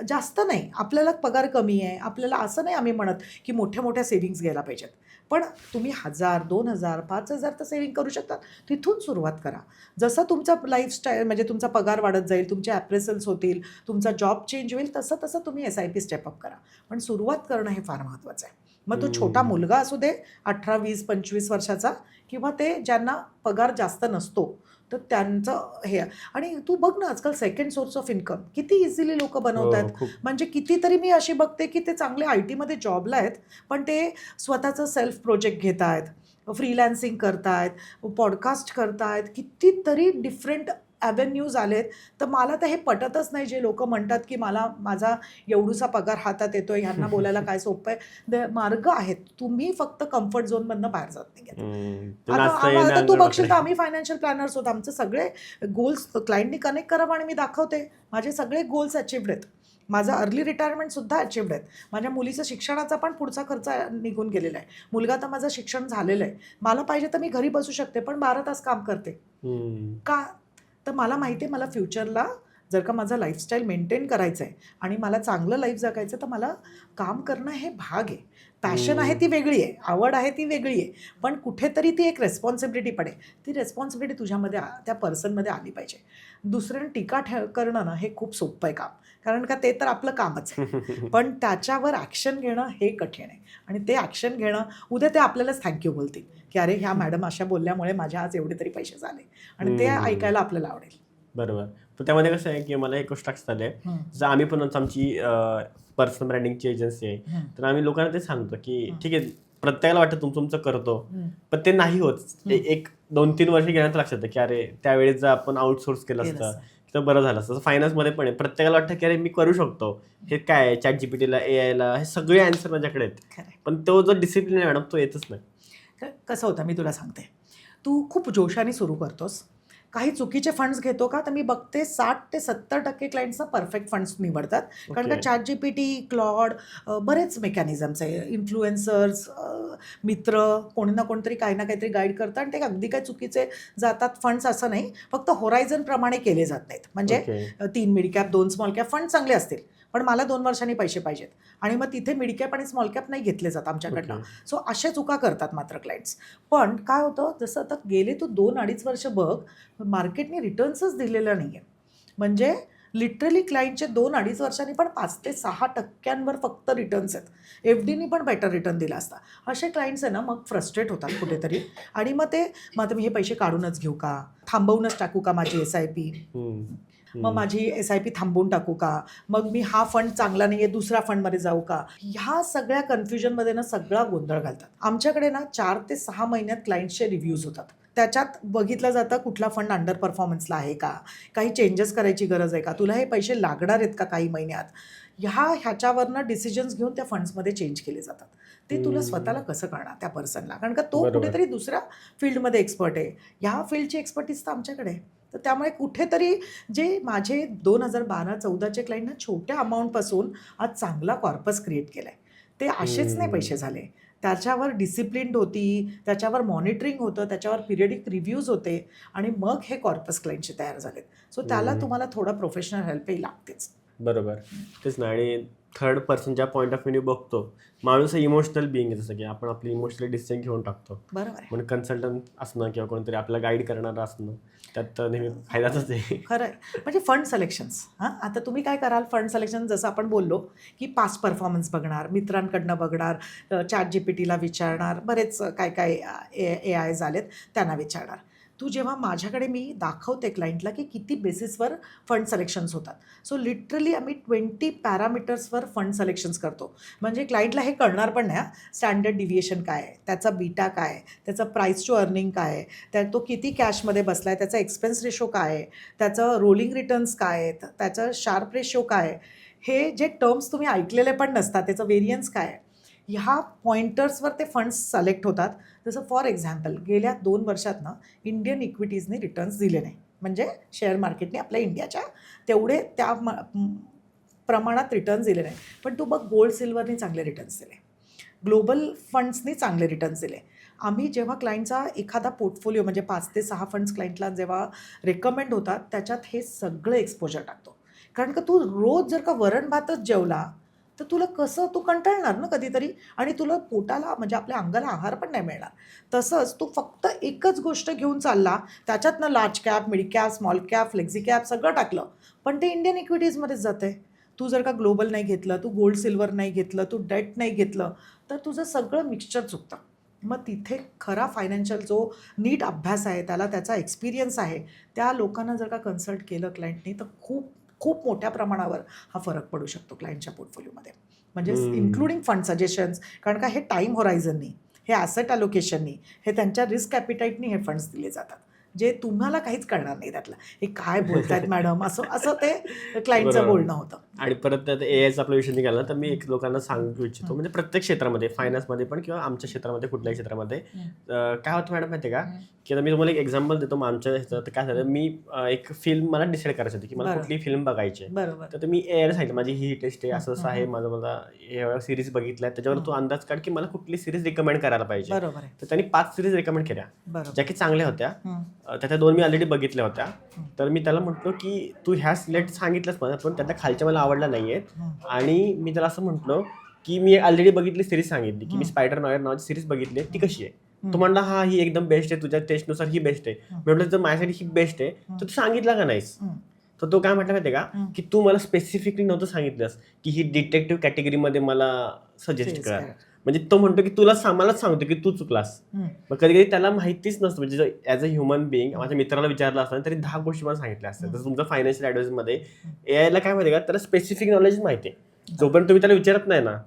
जास्त नाही, आपल्याला पगार कमी आहे, आपल्याला असं नाही आम्ही म्हणत की मोठ्या मोठ्या सेव्हिंग्स घ्यायला पाहिजेत, पण तुम्ही 1000, 2000, 5000 तर सेव्हिंग करू शकता. तिथून सुरुवात करा. जसं तुमचा लाईफस्टाईल, म्हणजे तुमचा पगार वाढत जाईल, तुमचे ॲप्रेसल्स होतील, तुमचा जॉब चेंज होईल, तसं तसं तुम्ही SIP स्टेपअप करा. पण सुरुवात करणं हे फार महत्त्वाचं आहे. मग तो छोटा मुलगा असू दे 18, 20, 25 वर्षाचा, किंवा ते ज्यांना पगार जास्त नसतो, तर त्यांचं हे. आणि तू बघ ना आजकाल सेकंड सोर्स ऑफ इन्कम किती इझिली लोक बनवतात. म्हणजे कितीतरी मी अशी बघते की ते चांगले IT मध्ये जॉबला आहेत, पण ते स्वतःचं सेल्फ प्रोजेक्ट घेत आहेत, फ्रीलॅन्सिंग करतायत, पॉडकास्ट करतायत, कितीतरी डिफरंट ॲव्हेन्यूज आलेत. तर मला तर हे पटतच नाही जे लोक म्हणतात की माझा एवढूसा पगार हातात येतोय, ह्यांना बोलायला काय सोपं आहे. मार्ग आहेत, तुम्ही फक्त कम्फर्ट झोनमधनं बाहेर जात नाही. आता तू बघशील तर आम्ही फायनान्शियल प्लॅनर्स होतो, आमचे सगळे गोल्स क्लायंटनी कनेक्ट करावं आणि मी दाखवते माझे सगळे गोल्स अचिव्ड आहेत. माझं अर्ली रिटायरमेंटसुद्धा अचिव्ड आहेत. माझ्या मुलीचं शिक्षणाचा पण पुढचा खर्च निघून गेलेला आहे. मुलगा तर माझं शिक्षण झालेलं आहे. मला पाहिजे तर मी घरी बसू शकते, पण 12 तास काम करते. का? तर मला माहिती आहे मला फ्युचरला जर का माझं लाईफस्टाईल मेंटेन करायचं आहे आणि मला चांगलं लाईफ जगायचं, तर मला काम करणं हे भाग आहे. पॅशन आहे ती वेगळी आहे, आवड आहे ती वेगळी आहे, पण कुठेतरी ती एक रेस्पॉन्सिबिलिटी पण आहे. ती रेस्पॉन्सिबिलिटी तुझ्यामध्ये त्या पर्सनमध्ये आली पाहिजे. दुसऱ्यानं टीका करणं ना हे खूप सोपं आहे काम, कारण का ते तर आपलं कामच आहे. पण त्याच्यावर ॲक्शन घेणं हे कठीण आहे. आणि ते ॲक्शन घेणं, उद्या ते आपल्यालाच थँक्यू बोलतील की अरे ह्या मॅडम अशा बोलल्यामुळे माझ्या आज एवढे तरी पैसे झाले, आणि ते ऐकायला आपल्याला आवडेल. बरोबर. पण त्यामध्ये कसं आहे की मला एक गोष्ट लक्षात आली आहे, जसं आम्ही पण आमची पर्सनल ब्रँडिंगची एजन्सी आहे, तर आम्ही लोकांना ते सांगतो की ठीक आहे, प्रत्येकाला वाटतं तुमचं करतो, पण ते नाही होत. 1-2-3 वर्ष गेल्यानंतर लक्षात येतं की अरे त्यावेळेस जर आपण आउटसोर्स केलं असतं तर बरं झालं असतं. फायनान्समध्ये पण आहे, प्रत्येकाला वाटतं की अरे मी करू शकतो, हे काय आहे ChatGPTला, AI ला हे सगळे आन्सर माझ्याकडे आहेत, पण तो जो डिसिप्लिन आहे मॅडम तो येतच नाही. कसं होतं मी तुला सांगते, तू खूप जोशाने सुरू करतोस, काही चुकीचे फंड्स घेतो का, तर मी बघते 60 ते 70% क्लायंट्सना परफेक्ट फंड्स निवडतात. कारण का ChatGPT, क्लॉड, बरेच मेकॅनिझम्स आहे, इन्फ्लुएन्सर्स, मित्र, कोणी ना कोणतरी काही ना काहीतरी गाईड करतात, आणि ते अगदी काही चुकीचे जातात फंड्स असं नाही, फक्त होरायझनप्रमाणे केले जात नाहीत. म्हणजे 3 mid cap 2 small cap fund चांगले असतील, पण मला 2 वर्षांनी पैसे पाहिजेत, आणि मग तिथे मिड कॅप आणि स्मॉल कॅप नाही घेतले जात आमच्याकडनं. सो अशा चुका करतात मात्र क्लायंट्स. पण काय होतं, जसं आता गेले तू 2-2.5 वर्ष बघ, मार्केटने रिटर्न्सच दिलेलं नाही आहे. म्हणजे लिटरली क्लायंटचे 2-2.5 वर्षांनी पण 5% ते 6% फक्त रिटर्न्स आहेत. FDनी पण बेटर रिटर्न दिला असता. असे क्लायंट्स आहे ना मग फ्रस्ट्रेट होतात कुठेतरी, आणि मग आता मी हे पैसे काढूनच घेऊ का, थांबवूनच टाकू का माझी SIP, मग माझी SIP थांबवून टाकू का, मग मी हा फंड चांगला नाही आहे दुसऱ्या फंडमध्ये जाऊ का, ह्या सगळ्या कन्फ्युजनमध्ये ना सगळा गोंधळ घालतात. आमच्याकडे ना 4 ते 6 महिन्यात क्लायंट्सचे रिव्ह्यूज होतात. त्याच्यात बघितलं जातं कुठला फंड अंडर परफॉर्मन्सला आहे का, काही चेंजेस करायची गरज आहे का, तुला हे पैसे लागणार आहेत का काही महिन्यात, ह्याच्यावरनं डिसिजन्स घेऊन त्या फंड्समध्ये चेंज केले जातात. ते तुला स्वतःला कसं कळणार त्या पर्सनला, कारण का तो कुठेतरी दुसऱ्या फील्डमध्ये एक्सपर्ट आहे, ह्या फील्डची एक्सपर्टीज तर आमच्याकडे आहे. तर त्यामुळे कुठेतरी जे माझे 2012-14चे क्लायंट ना छोट्या अमाऊंटपासून आज चांगला कॉर्पस क्रिएट केला आहे, ते असेच नाही पैसे झाले. त्याच्यावर डिसिप्लिन्ड होती, त्याच्यावर मॉनिटरिंग होतं, त्याच्यावर पिरियडिक रिव्ह्यूज होते, आणि मग हे कॉर्पस क्लायंटचे तयार झालेत. सो त्याला तुम्हाला थोडा प्रोफेशनल हेल्पही लागतेच. बरोबर, तेच ना. आणि थर्ड पर्सनच्या पॉईंट ऑफ व्ह्यू बघतो, माणूस हे इमोशनल बिईंग आहे, जसं की आपण आपली इमोशनल डिसिजन घेऊन टाकतो. बरोबर आहे. म्हणून कन्सल्टंट असणं किंवा कोणतरी आपल्याला गाईड करणारं असणं त्यात नेहमी फायदाच आहे. खरं आहे. म्हणजे फंड सिलेक्शन्स, आता तुम्ही काय कराल, फंड सिलेक्शन जसं आपण बोललो की पास्ट परफॉर्मन्स बघणार, मित्रांकडनं बघणार, ChatGPTला विचारणार, बरेच काय काय AI झालेत त्यांना विचारणार. तू जेव्हा माझ्याकडे मी दाखवते क्लायंटला की किती बेसिसवर फंड सिलेक्शन्स होतात, सो लिटरली आम्ही 20 पॅरामीटर्सवर फंड सिलेक्शन्स करतो. म्हणजे क्लायंटला हे कळणार पण नाही, स्टँडर्ड डिव्हिएशन काय आहे, त्याचा बीटा काय आहे, त्याचं प्राईस टू अर्निंग काय आहे, तो किती कॅशमध्ये बसला आहे, त्याचा एक्सपेन्स रेशो काय आहे, त्याचं रोलिंग रिटर्न्स काय आहेत, त्याचं शार्प रेशो काय आहे, हे जे टर्म्स तुम्ही ऐकलेले पण नसतात, त्याचं व्हेरियन्स काय आहे, ह्या पॉइंटर्सवर ते फंड्स सिलेक्ट होतात. जसं फॉर एक्झाम्पल गेल्या 2 वर्षात ना इंडियन इक्विटीजने रिटर्न्स दिले नाही, म्हणजे शेअर मार्केटने आपल्या इंडियाच्या तेवढे त्या प्रमाणात रिटर्न्स दिले नाही. पण तू बघ, गोल्ड सिल्वरने चांगले रिटर्न्स दिले, ग्लोबल फंड्सनी चांगले रिटर्न्स दिले. आम्ही जेव्हा क्लायंटचा एखादा पोर्टफोलिओ म्हणजे 5 ते 6 फंड्स क्लायंटला जेव्हा रेकमेंड होतात, त्याच्यात हे सगळं एक्सपोजर टाकतो. कारण का तू रोज जर का वरण भातच जेवला तर तुला कसं, तू कंटाळणार ना कधीतरी, आणि तुला पोटाला म्हणजे आपल्या अंगाला आहार पण नाही मिळणार. तसंच तू फक्त एकच गोष्ट घेऊन चालला, त्याच्यातनं large cap, mid cap, small cap, flexi cap सगळं टाकलं, पण ते इंडियन इक्विटीजमध्येच जातं आहे. तू जर का ग्लोबल नाही घेतलं, तू गोल्ड सिल्वर नाही घेतलं, तू डेट नाही घेतलं, तर तुझं सगळं मिक्सचर चुकतं. मग तिथे खरा फायनान्शियल जो नीट अभ्यास आहे, त्याला त्याचा एक्सपिरियन्स आहे, त्या लोकांना जर का कन्सल्ट केलं क्लायंटनी, तर खूप खूप मोठ्या प्रमाणावर हा फरक पडू शकतो क्लायंटच्या पोर्टफोलिओमध्ये. म्हणजे इन्क्लुडिंग फंड सजेशन्स, कारण का हे टाईम होरायझननी, हे ॲसेट अलोकेशननी, हे त्यांच्या रिस्क ॲपिटाईटनी हे फंड्स दिले जातात, जे तुम्हाला काहीच कळणार नाही त्यातलं. हे काय बोलतायत मॅडम, असं ते क्लायंटचं बोलणं होतं. आणि परत त्यात AIचा आपला विषय निघाला तर मी एक लोकांना सांगू इच्छितो, म्हणजे प्रत्येक क्षेत्रामध्ये, फायनान्समध्ये पण किंवा आमच्या क्षेत्रामध्ये, कुठल्याही क्षेत्रामध्ये काय होतं मॅडम माहिती आहे का, की आता मी तुम्हाला एक एक्झाम्पल देतो. मग आमच्या ह्याचं काय झालं, मी एक फिल्म मला डिसाईड करायची होती की मला कुठली फिल्म बघायची आहे, तर मी AIला सांगितलं माझी ही टेस्ट आहे, असं आहे माझं, मला एवढ्या सिरीज बघितल्या, त्याच्यावर तू अंदाज काढ की मला कुठली सिरीज रिकमेंड करायला पाहिजे. तर त्यांनी 5 सिरीज रिकमेंड केल्या, ज्या की चांगल्या होत्या. त्याच्या 2 मी ऑलरेडी बघितल्या होत्या. तर मी त्याला म्हटलो की तू ह्या सिलेक्ट सांगितलंच मला, पण त्यातल्या खालच्या मला आवडल्या नाही आहेत. आणि मी त्याला असं म्हटलो की मी ऑलरेडी बघितली सिरीज सांगितली की मी स्पायडर नॉयर नावाची सिरीज बघितली ती कशी आहे. तो म्हणला हा ही एकदम बेस्ट आहे, तुझ्या टेस्टनुसार ही बेस्ट आहे. म्हटलं जर माझ्यासाठी ही बेस्ट आहे तर तू सांगितलं का नाहीस. तर तो काय म्हटलं माहितीये का की तू मला स्पेसिफिकली नव्हतं सांगितलंस की ही डिटेक्टिव्ह कॅटेगरीमध्ये मला सजेस्ट कर. म्हणजे तो म्हणतो की मलाच सांगतो की तू चुकलास. मग कधी कधी त्याला माहितीच नसतं. म्हणजे ऍज अ ह्युमन बिईंग माझ्या मित्राला विचारलं असतं तरी 10 गोष्टी मला सांगितल्या असतात. तर तुमचं फायनान्शियल ऍडवाइस मध्ये एआयला काय माहिती का, त्याला स्पेसिफिक नॉलेज माहिती आहे. जोपर्यंत तुम्ही त्याला विचारत नाही ना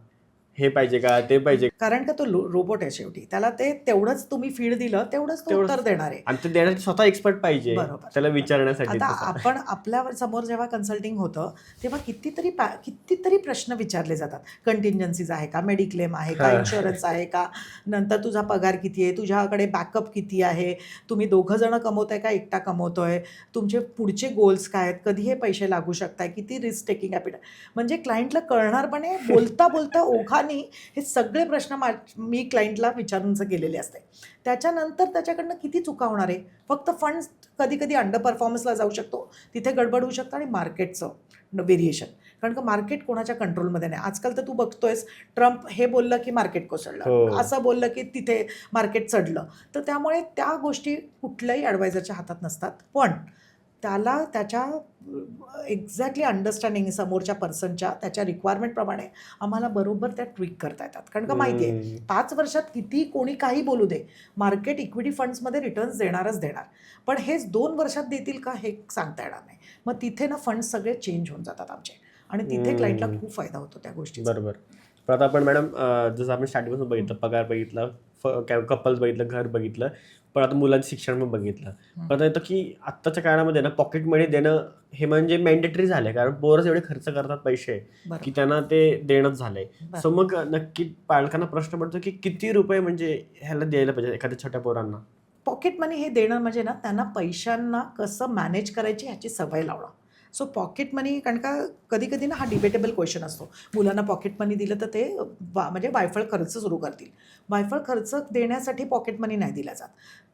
हे पाहिजे का ते पाहिजे, कारण का तो रोबोट आहे शेवटी, त्याला ते तेवढंच तुम्ही फीड दिलं तेवढंच तो उत्तर देणार आहे. आणि ते देण्यासाठी स्वतः एक्सपर्ट पाहिजे बरोबर. त्याला विचारण्यासाठी. आता आपण आपल्या समोर जेव्हा कन्सल्टिंग होतं तेव्हा कितीतरी प्रश्न विचारले जातात. कंटिंजन्सीज आहे का, मेडिक्लेम आहे का, इन्शुरन्स आहे का, नंतर तुझा पगार किती आहे, तुझ्याकडे बॅकअप किती आहे, तुम्ही दोघं जण कमवताय का एकटा कमवतोय, तुमचे पुढचे गोल्स काय आहेत, कधी हे पैसे लागू शकताय, किती रिस्क टेकिंग ॲपिटाईट. म्हणजे क्लायंटला कळणारपणे बोलता बोलता ओघाने हे सगळे प्रश्न मी क्लायंटला विचारून गेलेले असते. त्याच्यानंतर त्याच्याकडनं किती चुका होणार आहे. फक्त फंड्स कधी कधी अंडर परफॉर्मन्सला जाऊ शकतो, तिथे गडबड होऊ शकतं. आणि मार्केटचं व्हेरिएशन, कारण का मार्केट कोणाच्या कंट्रोलमध्ये नाही. आजकाल तर तू बघतोयस, ट्रम्प हे बोललं की मार्केट कोसळलं, असं बोललं की तिथे मार्केट चढलं. तर त्यामुळे त्या गोष्टी कुठल्याही ॲडवायझरच्या हातात नसतात. पण त्याला त्याच्या एक्झॅक्टली अंडरस्टँडिंग समोरच्या पर्सनच्या त्याच्या रिक्वायरमेंटप्रमाणे आम्हाला बरोबर त्या ट्विक करता येतात. कारण का माहिती आहे 5 वर्षात किती कोणी काही बोलू दे, मार्केट इक्विटी फंड्समध्ये रिटर्न्स देणारच देणार. पण हेच 2 वर्षात देतील का हे सांगता येणार नाही. मग तिथे ना फंड्स सगळे चेंज होऊन जातात आमचे, आणि तिथे क्लायंटला खूप फायदा होतो त्या गोष्टीचा. बरोबर. पण आता आपण मॅडम जसं आपण स्टार्टिंगपासून बघितलं, पगार बघितला, कपल्स बघितलं, घर बघितलं, पण आता मुलांचं शिक्षण पण बघितलं. पण आता येतं की आत्ताच्या काळामध्ये ना पॉकेट मनी देणं हे म्हणजे मॅन्डेटरी झालंय. कारण पोरच एवढे खर्च करतात पैसे की त्यांना ते देणंच झालंय. सो मग नक्की पालकांना प्रश्न पडतो की किती रुपये म्हणजे ह्याला द्यायला पाहिजे एखाद्या छोट्या पोरांना. पॉकेट मनी हे देणं म्हणजे ना त्यांना पैशांना कसं मॅनेज करायची ह्याची सवय लावणं. सो पॉकेट मनी, कारण का कधी कधी ना हा डिबेटेबल क्वेश्चन असतो. मुलांना पॉकेट मनी दिलं तर ते म्हणजे वायफळ खर्च सुरू करतील. वायफळ खर्च देण्यासाठी पॉकेट मनी नाही दिला जात.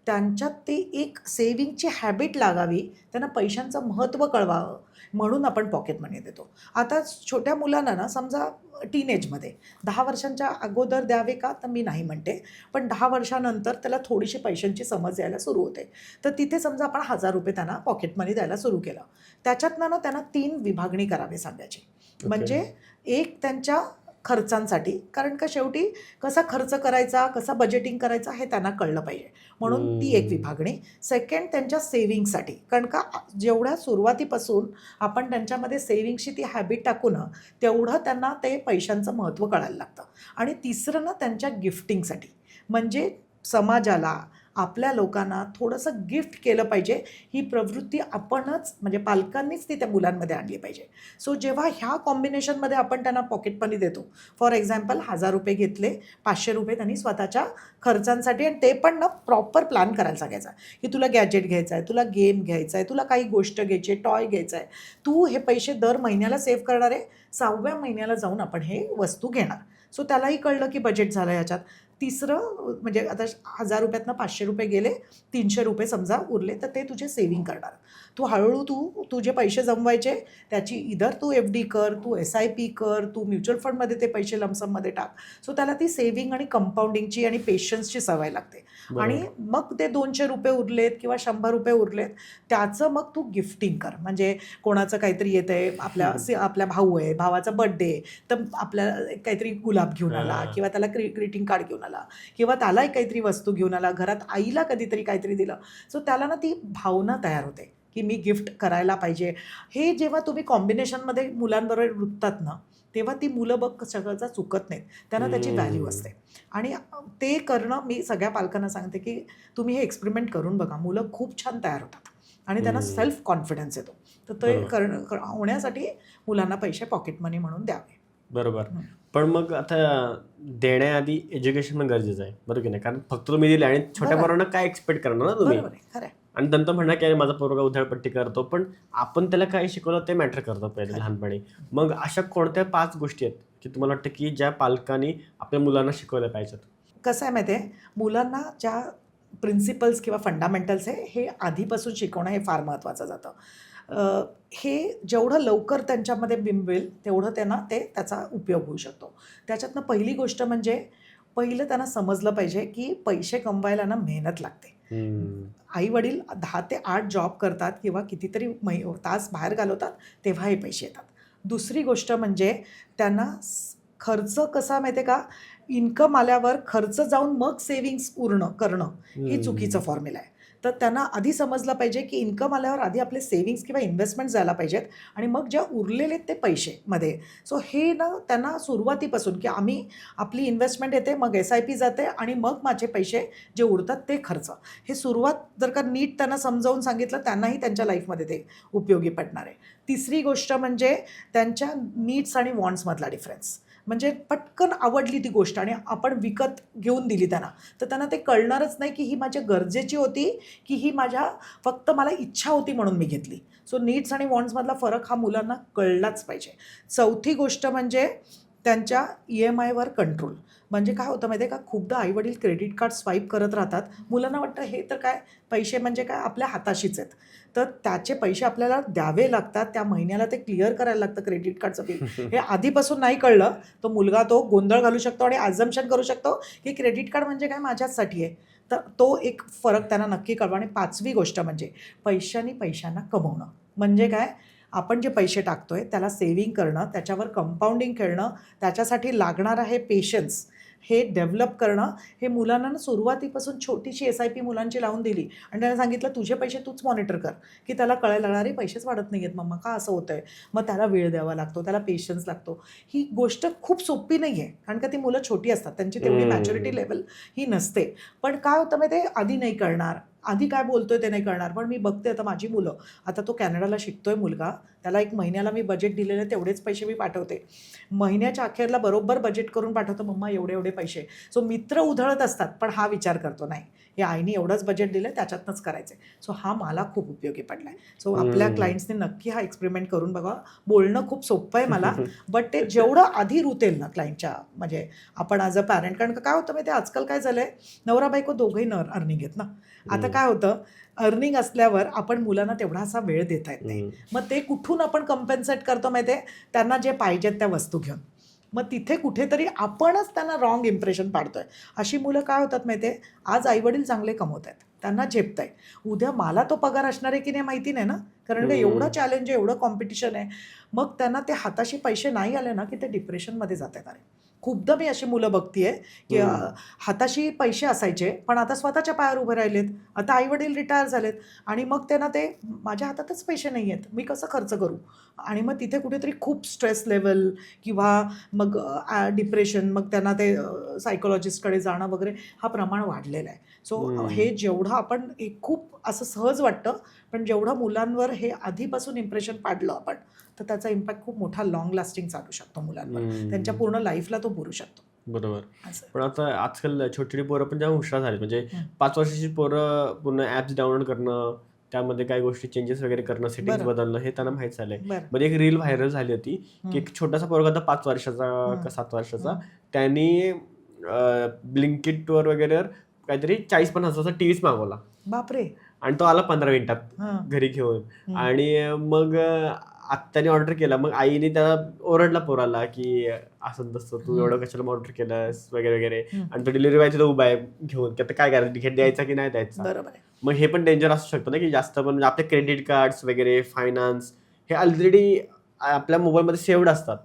त्यांच्यात ते एक सेविंगची हॅबिट लागावी, त्यांना पैशांचं महत्त्व कळवावं म्हणून आपण पॉकेट मनी देतो. आता छोट्या मुलांना ना समजा टीनेजमध्ये 10 वर्षांच्या अगोदर द्यावे का, तर मी नाही म्हणते. पण 10 वर्षानंतर त्याला थोडीशी पैशांची समज यायला सुरू होते. तर तिथे समजा आपण ₹1000 त्यांना पॉकेट मनी द्यायला सुरू केलं. त्याच्यातनं ना त्यांना 3 विभागणी करावी सांगायची. म्हणजे एक त्यांच्या खर्चांसाठी, कारण का शेवटी कसा खर्च करायचा, कसा बजेटिंग करायचा हे त्यांना कळलं पाहिजे, म्हणून ती एक विभागणी. सेकंड त्यांच्या सेव्हिंगसाठी, कारण का जेवढ्या सुरुवातीपासून आपण त्यांच्यामध्ये सेव्हिंगची ती हॅबिट टाकू ना तेवढं त्यांना ते पैशांचं महत्त्व कळायला लागतं. आणि तिसरं ना त्यांच्या गिफ्टिंगसाठी, म्हणजे समाजाला, आपल्या लोकांना थोडंसं गिफ्ट केलं पाहिजे. ही प्रवृत्ती आपणच म्हणजे पालकांनीच ती त्या मुलांमध्ये आणली पाहिजे. सो जेव्हा ह्या कॉम्बिनेशनमध्ये आपण त्यांना पॉकेट मनी देतो, फॉर एक्झाम्पल ₹1000 घेतले, ₹500 त्यांनी स्वतःच्या खर्चांसाठी, आणि ते पण ना प्रॉपर प्लॅन करायला सांगायचा की तुला गॅजेट घ्यायचं आहे, तुला गेम घ्यायचा आहे, तुला काही गोष्ट घ्यायची आहे, टॉय घ्यायचा आहे, तू हे पैसे दर महिन्याला सेव्ह करणार आहे, 6व्या महिन्याला जाऊन आपण हे वस्तू घेणार. सो त्यालाही कळलं की बजेट झालं ह्याच्यात. तिसरं म्हणजे आता ₹1000 ₹500 गेले, ₹300 समजा उरले, तर ते तुझे सेव्हिंग करणार. तू हळूहळू तुझे पैसे जमवायचे, त्याची इधर तू FD कर, तू SIP कर, तू म्युच्युअल फंडमध्ये ते पैसे लमसममध्ये टाक. सो त्याला ती सेव्हिंग आणि कंपाऊंडिंगची आणि पेशन्सची सवय लागते. आणि मग ते ₹200 उरलेत किंवा ₹100 उरलेत, त्याचं मग तू गिफ्टिंग कर. म्हणजे कोणाचं काहीतरी येतं आहे, आपल्या भाऊ आहे, भावाचा बर्थडे, तर आपल्याला काहीतरी गुलाब घेऊन आला, किंवा त्याला ग्रीटिंग कार्ड घेऊन आला, किंवा त्यालाही काहीतरी वस्तू घेऊन आला, घरात आईला कधीतरी काहीतरी दिलं. सो त्याला ना ती भावना तयार होते की मी गिफ्ट करायला पाहिजे. हे जेव्हा तुम्ही कॉम्बिनेशनमध्ये मुलांबरोबर रुततात ना, तेव्हा ती मुलं बघ सगळं चुकत नाहीत, त्यांना त्याची व्हॅल्यू असते. आणि ते करणं मी सगळ्या पालकांना सांगते की तुम्ही हे एक्सपेरिमेंट करून बघा. मुलं खूप छान तयार होतात आणि त्यांना सेल्फ कॉन्फिडन्स येतो. तर ते होण्यासाठी मुलांना पैसे पॉकेट मनी म्हणून द्यावे. बरोबर. पण मग आता देण्याआधी एज्युकेशन पण गरजेचं आहे, बरोबर की नाही? कारण फक्त तुम्ही दिले आणि छोट्या पोरांना काय एक्सपेक्ट करणार ना तुम्ही. बरोबर आहे, खरं आहे. आणि नंतर म्हणणार की माझा पोरगा उधळपट्टी करतो, पण आपण त्याला काय शिकवलं ते मॅटर करतं पहिले लहानपणी. मग अशा कोणत्या 5 गोष्टी आहेत की तुम्हाला वाटतं की ज्या पालकांनी आपल्या मुलांना शिकवल्या पाहिजेत? कसं आहे माहिती आहे, मुलांना ज्या प्रिन्सिपल्स किंवा फंडामेंटल्स आहे हे आधीपासून शिकवणं हे फार महत्त्वाचं जातं. हे जेवढं लवकर त्यांच्यामध्ये बिंबवेल तेवढं त्यांना त्याचा उपयोग होऊ शकतो. त्याच्यातनं पहिली गोष्ट म्हणजे पहिलं त्यांना समजलं पाहिजे की पैसे कमवायला ना मेहनत लागते. आई वडील 10 ते 8 जॉब करतात किंवा कितीतरी तास बाहेर घालवतात तेव्हा हे पैसे येतात. दुसरी गोष्ट म्हणजे त्यांना खर्च कसा माहिती आहे का, इन्कम आल्यावर खर्च जाऊन मग सेव्हिंग्स पूर्ण करणं ही चुकीचं फॉर्म्युला आहे. तर त्यांना आधी समजलं पाहिजे की इन्कम आल्यावर आधी आपले सेव्हिंग्स किंवा इन्व्हेस्टमेंट जायला पाहिजेत आणि मग ज्या उरलेले ते पैसे मध्ये. सो हे ना त्यांना सुरुवातीपासून की आम्ही आपली इन्व्हेस्टमेंट येते, मग SIP जाते आणि मग माझे पैसे जे उरतात ते खर्च. हे सुरुवात जर का नीट त्यांना समजावून सांगितलं त्यांनाही त्यांच्या लाईफमध्ये ते उपयोगी पडणार आहे. तिसरी गोष्ट म्हणजे त्यांच्या नीड्स आणि वॉन्ट्समधला डिफरन्स. म्हणजे पटकन आवडली ती गोष्ट आणि आपण विकत घेऊन दिली त्यांना, तर त्यांना ते कळणारच नाही की ही माझ्या गरजेची होती की ही माझ्या फक्त मला इच्छा होती म्हणून मी घेतली. सो नीड्स आणि वॉन्ट्समधला फरक हा मुलांना कळलाच पाहिजे. चौथी गोष्ट म्हणजे त्यांच्या EMIवर कंट्रोल. म्हणजे काय होतं माहिती आहे का, खूपदा आईवडील क्रेडिट कार्ड स्वाईप करत राहतात. मुलांना वाटतं हे तर काय पैसे म्हणजे काय आपल्या हाताशीच आहेत, तर त्याचे पैसे आपल्याला द्यावे लागतात. त्या महिन्याला ते क्लिअर करायला लागतं क्रेडिट कार्डचं बिल. हे आधीपासून नाही कळलं तर मुलगा तो गोंधळ घालू शकतो आणि अझम्पशन करू शकतो की क्रेडिट कार्ड म्हणजे काय माझ्याचसाठी आहे. तर तो एक फरक त्यांना नक्की कळवा. आणि पाचवी गोष्ट म्हणजे पैशांना कमवणं. म्हणजे काय, आपण जे पैसे टाकतोय त्याला सेव्हिंग करणं, त्याच्यावर कंपाऊंडिंग खेळणं, त्याच्यासाठी लागणार आहे पेशन्स हे डेव्हलप करणं. हे मुलांना ना सुरुवातीपासून छोटीशी SIP मुलांची लावून दिली आणि त्यांना सांगितलं तुझे पैसे तूच मॉनिटर कर, की त्याला कळायला लागणार अरे पैसेच वाढत नाही आहेत मम्मा, का असं होतं आहे. मग त्याला वेळ द्यावा लागतो, त्याला पेशन्स लागतो. ही गोष्ट खूप सोपी नाही आहे कारण का ती मुलं छोटी असतात, त्यांची तेवढी मॅच्युरिटी लेवल ही नसते. पण काय होतं माहिती आहे, आधी नाही कळणार, आधी काय बोलतोय ते नाही कळणार. पण मी बघते आता माझी मुलं, आता तो कॅनडाला शिकतोय मुलगा, त्याला 1 महिन्याला मी बजेट दिलेले तेवढेच पैसे मी पाठवते. महिन्याच्या अखेरला बरोबर बजेट करून पाठवतो, मम्मा एवढे एवढे पैसे. सो मित्र उधळत असतात पण हा विचार करतो नाही, हे आईने एवढंच बजेट दिलं त्याच्यातनंच करायचं आहे. सो हा मला खूप उपयोगी पडला आहे. सो आपल्या क्लायंट्सने नक्की हा एक्सपेरिमेंट करून बघा. बोलणं खूप सोपं आहे मला, बट ते जेवढं आधी रुतेल ना क्लायंटच्या, म्हणजे आपण ॲज अ पॅरेंट, कारण काय होतं माहिती आहे आजकाल काय झालं आहे, नवरा बायको दोघंही अर्निंग आहेत ना. आता काय होतं, अर्निंग असल्यावर आपण मुलांना तेवढासा वेळ देता येत नाही. मग ते कुठून आपण कम्पेन्सेट करतो माहिती आहे, त्यांना जे पाहिजेत त्या वस्तू घेऊन. मग तिथे कुठेतरी आपणच त्यांना रॉंग इम्प्रेशन पाडतोय. अशी मुलं काय होतात माहिती आहे, आज आईवडील चांगले कमवत आहेत, त्यांना झेपत आहे, उद्या मला तो पगार असणार आहे की नाही माहिती नाही ना, कारण का एवढं चॅलेंज आहे, एवढं कॉम्पिटिशन आहे. मग त्यांना ते हाताशी पैसे नाही आले ना की ते डिप्रेशनमध्ये जात आहेत. अरे खूपदा मी अशी मुलं बघतीये की हाताशी पैसे असायचे पण आता स्वतःच्या पायावर उभे राहिलेत, आता आईवडील रिटायर झालेत आणि मग त्यांना ते माझ्या हातातच पैसे नाही आहेत, मी कसं खर्च करू. आणि मग तिथे कुठेतरी खूप स्ट्रेस लेवल किंवा मग डिप्रेशन, मग त्यांना ते सायकोलॉजिस्टकडे जाणं वगैरे हा प्रमाण वाढलेलं आहे. सो हे जेवढं आपण खूप असं सहज वाटतं, पण जेवढं मुलांवर हे आधीपासून इम्प्रेशन पाडलं आपण, तर त्याचा इम्पॅक्ट खूप मोठा लॉंग लास्टिंग चालू शकतो मुलांवर. त्यांच्या पूर्ण लाईफला तो पुरू शकतो. बरोबर. पण आता आजकाल छोटी पोरं पण जेव्हा हुशार झाली, म्हणजे 5 वर्षाची पोरं पूर्ण ऍप्स डाउनलोड करणं, त्यामध्ये काही गोष्टी चेंजेस वगैरे करणं, सेटिंग्स बदलणं हे त्यांना माहीत झालंय. मध्ये एक रील व्हायरल झाली होती की एक छोटासा पोरगा होता 5 वर्षाचा का 7 वर्षाचा, त्यांनी ब्लिंकिटवर वगैरे काहीतरी 40-50 टीव्हीच मागवला. बापरे. आणि तो आला 15 मिनिटात घरी घेऊन. आणि मग आत्याने ऑर्डर केला, मग आईने त्याला ओरडला पोराला की असं तसं तू एवढं कशाला ऑर्डर केलंस वगैरे वगैरे. आणि तो डिलिव्हरी बॉय तिथं उभा आहे घेऊन की आता काय करायचं, तिकीट द्यायचा की नाही द्यायचा. बरोबर. मग हे पण डेंजर असू शकतं ना की जास्त पण, म्हणजे आपले क्रेडिट कार्ड्स वगैरे फायनान्स हे ऑलरेडी आपल्या मोबाईलमध्ये सेव्ड असतात.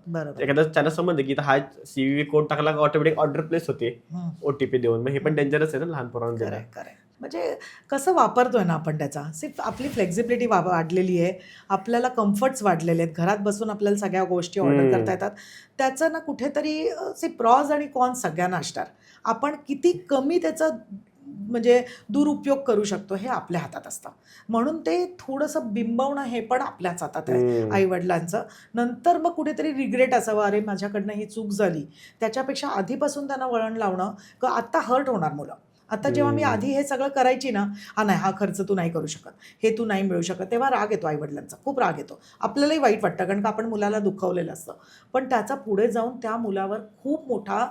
एखादा त्यांना समजतं की हा CVV कोड टाकला का ऑटोमॅटिक ऑर्डर प्लेस होते OTP देऊन. मग हे पण डेंजरच आहे ना लहान पोरांना. म्हणजे कसं वापरतोय ना आपण त्याचा, सिर्फ आपली फ्लेक्झिबिलिटी वाढलेली आहे, आपल्याला कम्फर्ट्स वाढलेले आहेत, घरात बसून आपल्याला सगळ्या गोष्टी ऑर्डर करता येतात. त्याचं ना कुठेतरी प्रॉज आणि कॉन्स सगळ्यांना असणार. आपण किती कमी त्याचा म्हणजे दुरुपयोग करू शकतो हे आपल्या हातात असतं. म्हणून ते थोडंसं बिंबवणं हे पण आपल्याच हातात आहे आईवडिलांचं. नंतर मग कुठेतरी रिग्रेट असावं, अरे माझ्याकडनं ही चूक झाली. त्याच्यापेक्षा आधीपासून त्यांना वळण लावणं, का आत्ता हर्ट होणार मुलं, आता जेव्हा मी आधी हे सगळं करायची ना, नाही हा खर्च तू नाही करू शकत, हे तू नाही मिळू शकत, तेव्हा राग येतो आईवडिलांचा, खूप राग येतो. आपल्यालाही वाईट वाटतं कारण का आपण मुलाला दुखावलेलं असतं. पण त्याचा पुढे जाऊन त्या मुलावर खूप मोठा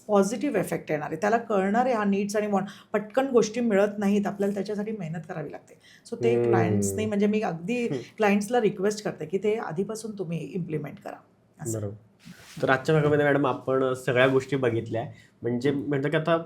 पॉझिटिव्ह इफेक्ट येणार आहे. त्याला कळणार आहे हा नीड्स आणि पटकन गोष्टी मिळत नाहीत, आपल्याला त्याच्यासाठी मेहनत करावी लागते. सो ते क्लायंट्सनी म्हणजे मी अगदी क्लायंट्सला रिक्वेस्ट करते की ते आधीपासून तुम्ही इम्प्लिमेंट करा असं. बरोबर. तर आजच्या भागामध्ये मॅडम आपण सगळ्या गोष्टी बघितल्या, म्हणजे म्हणतो की आता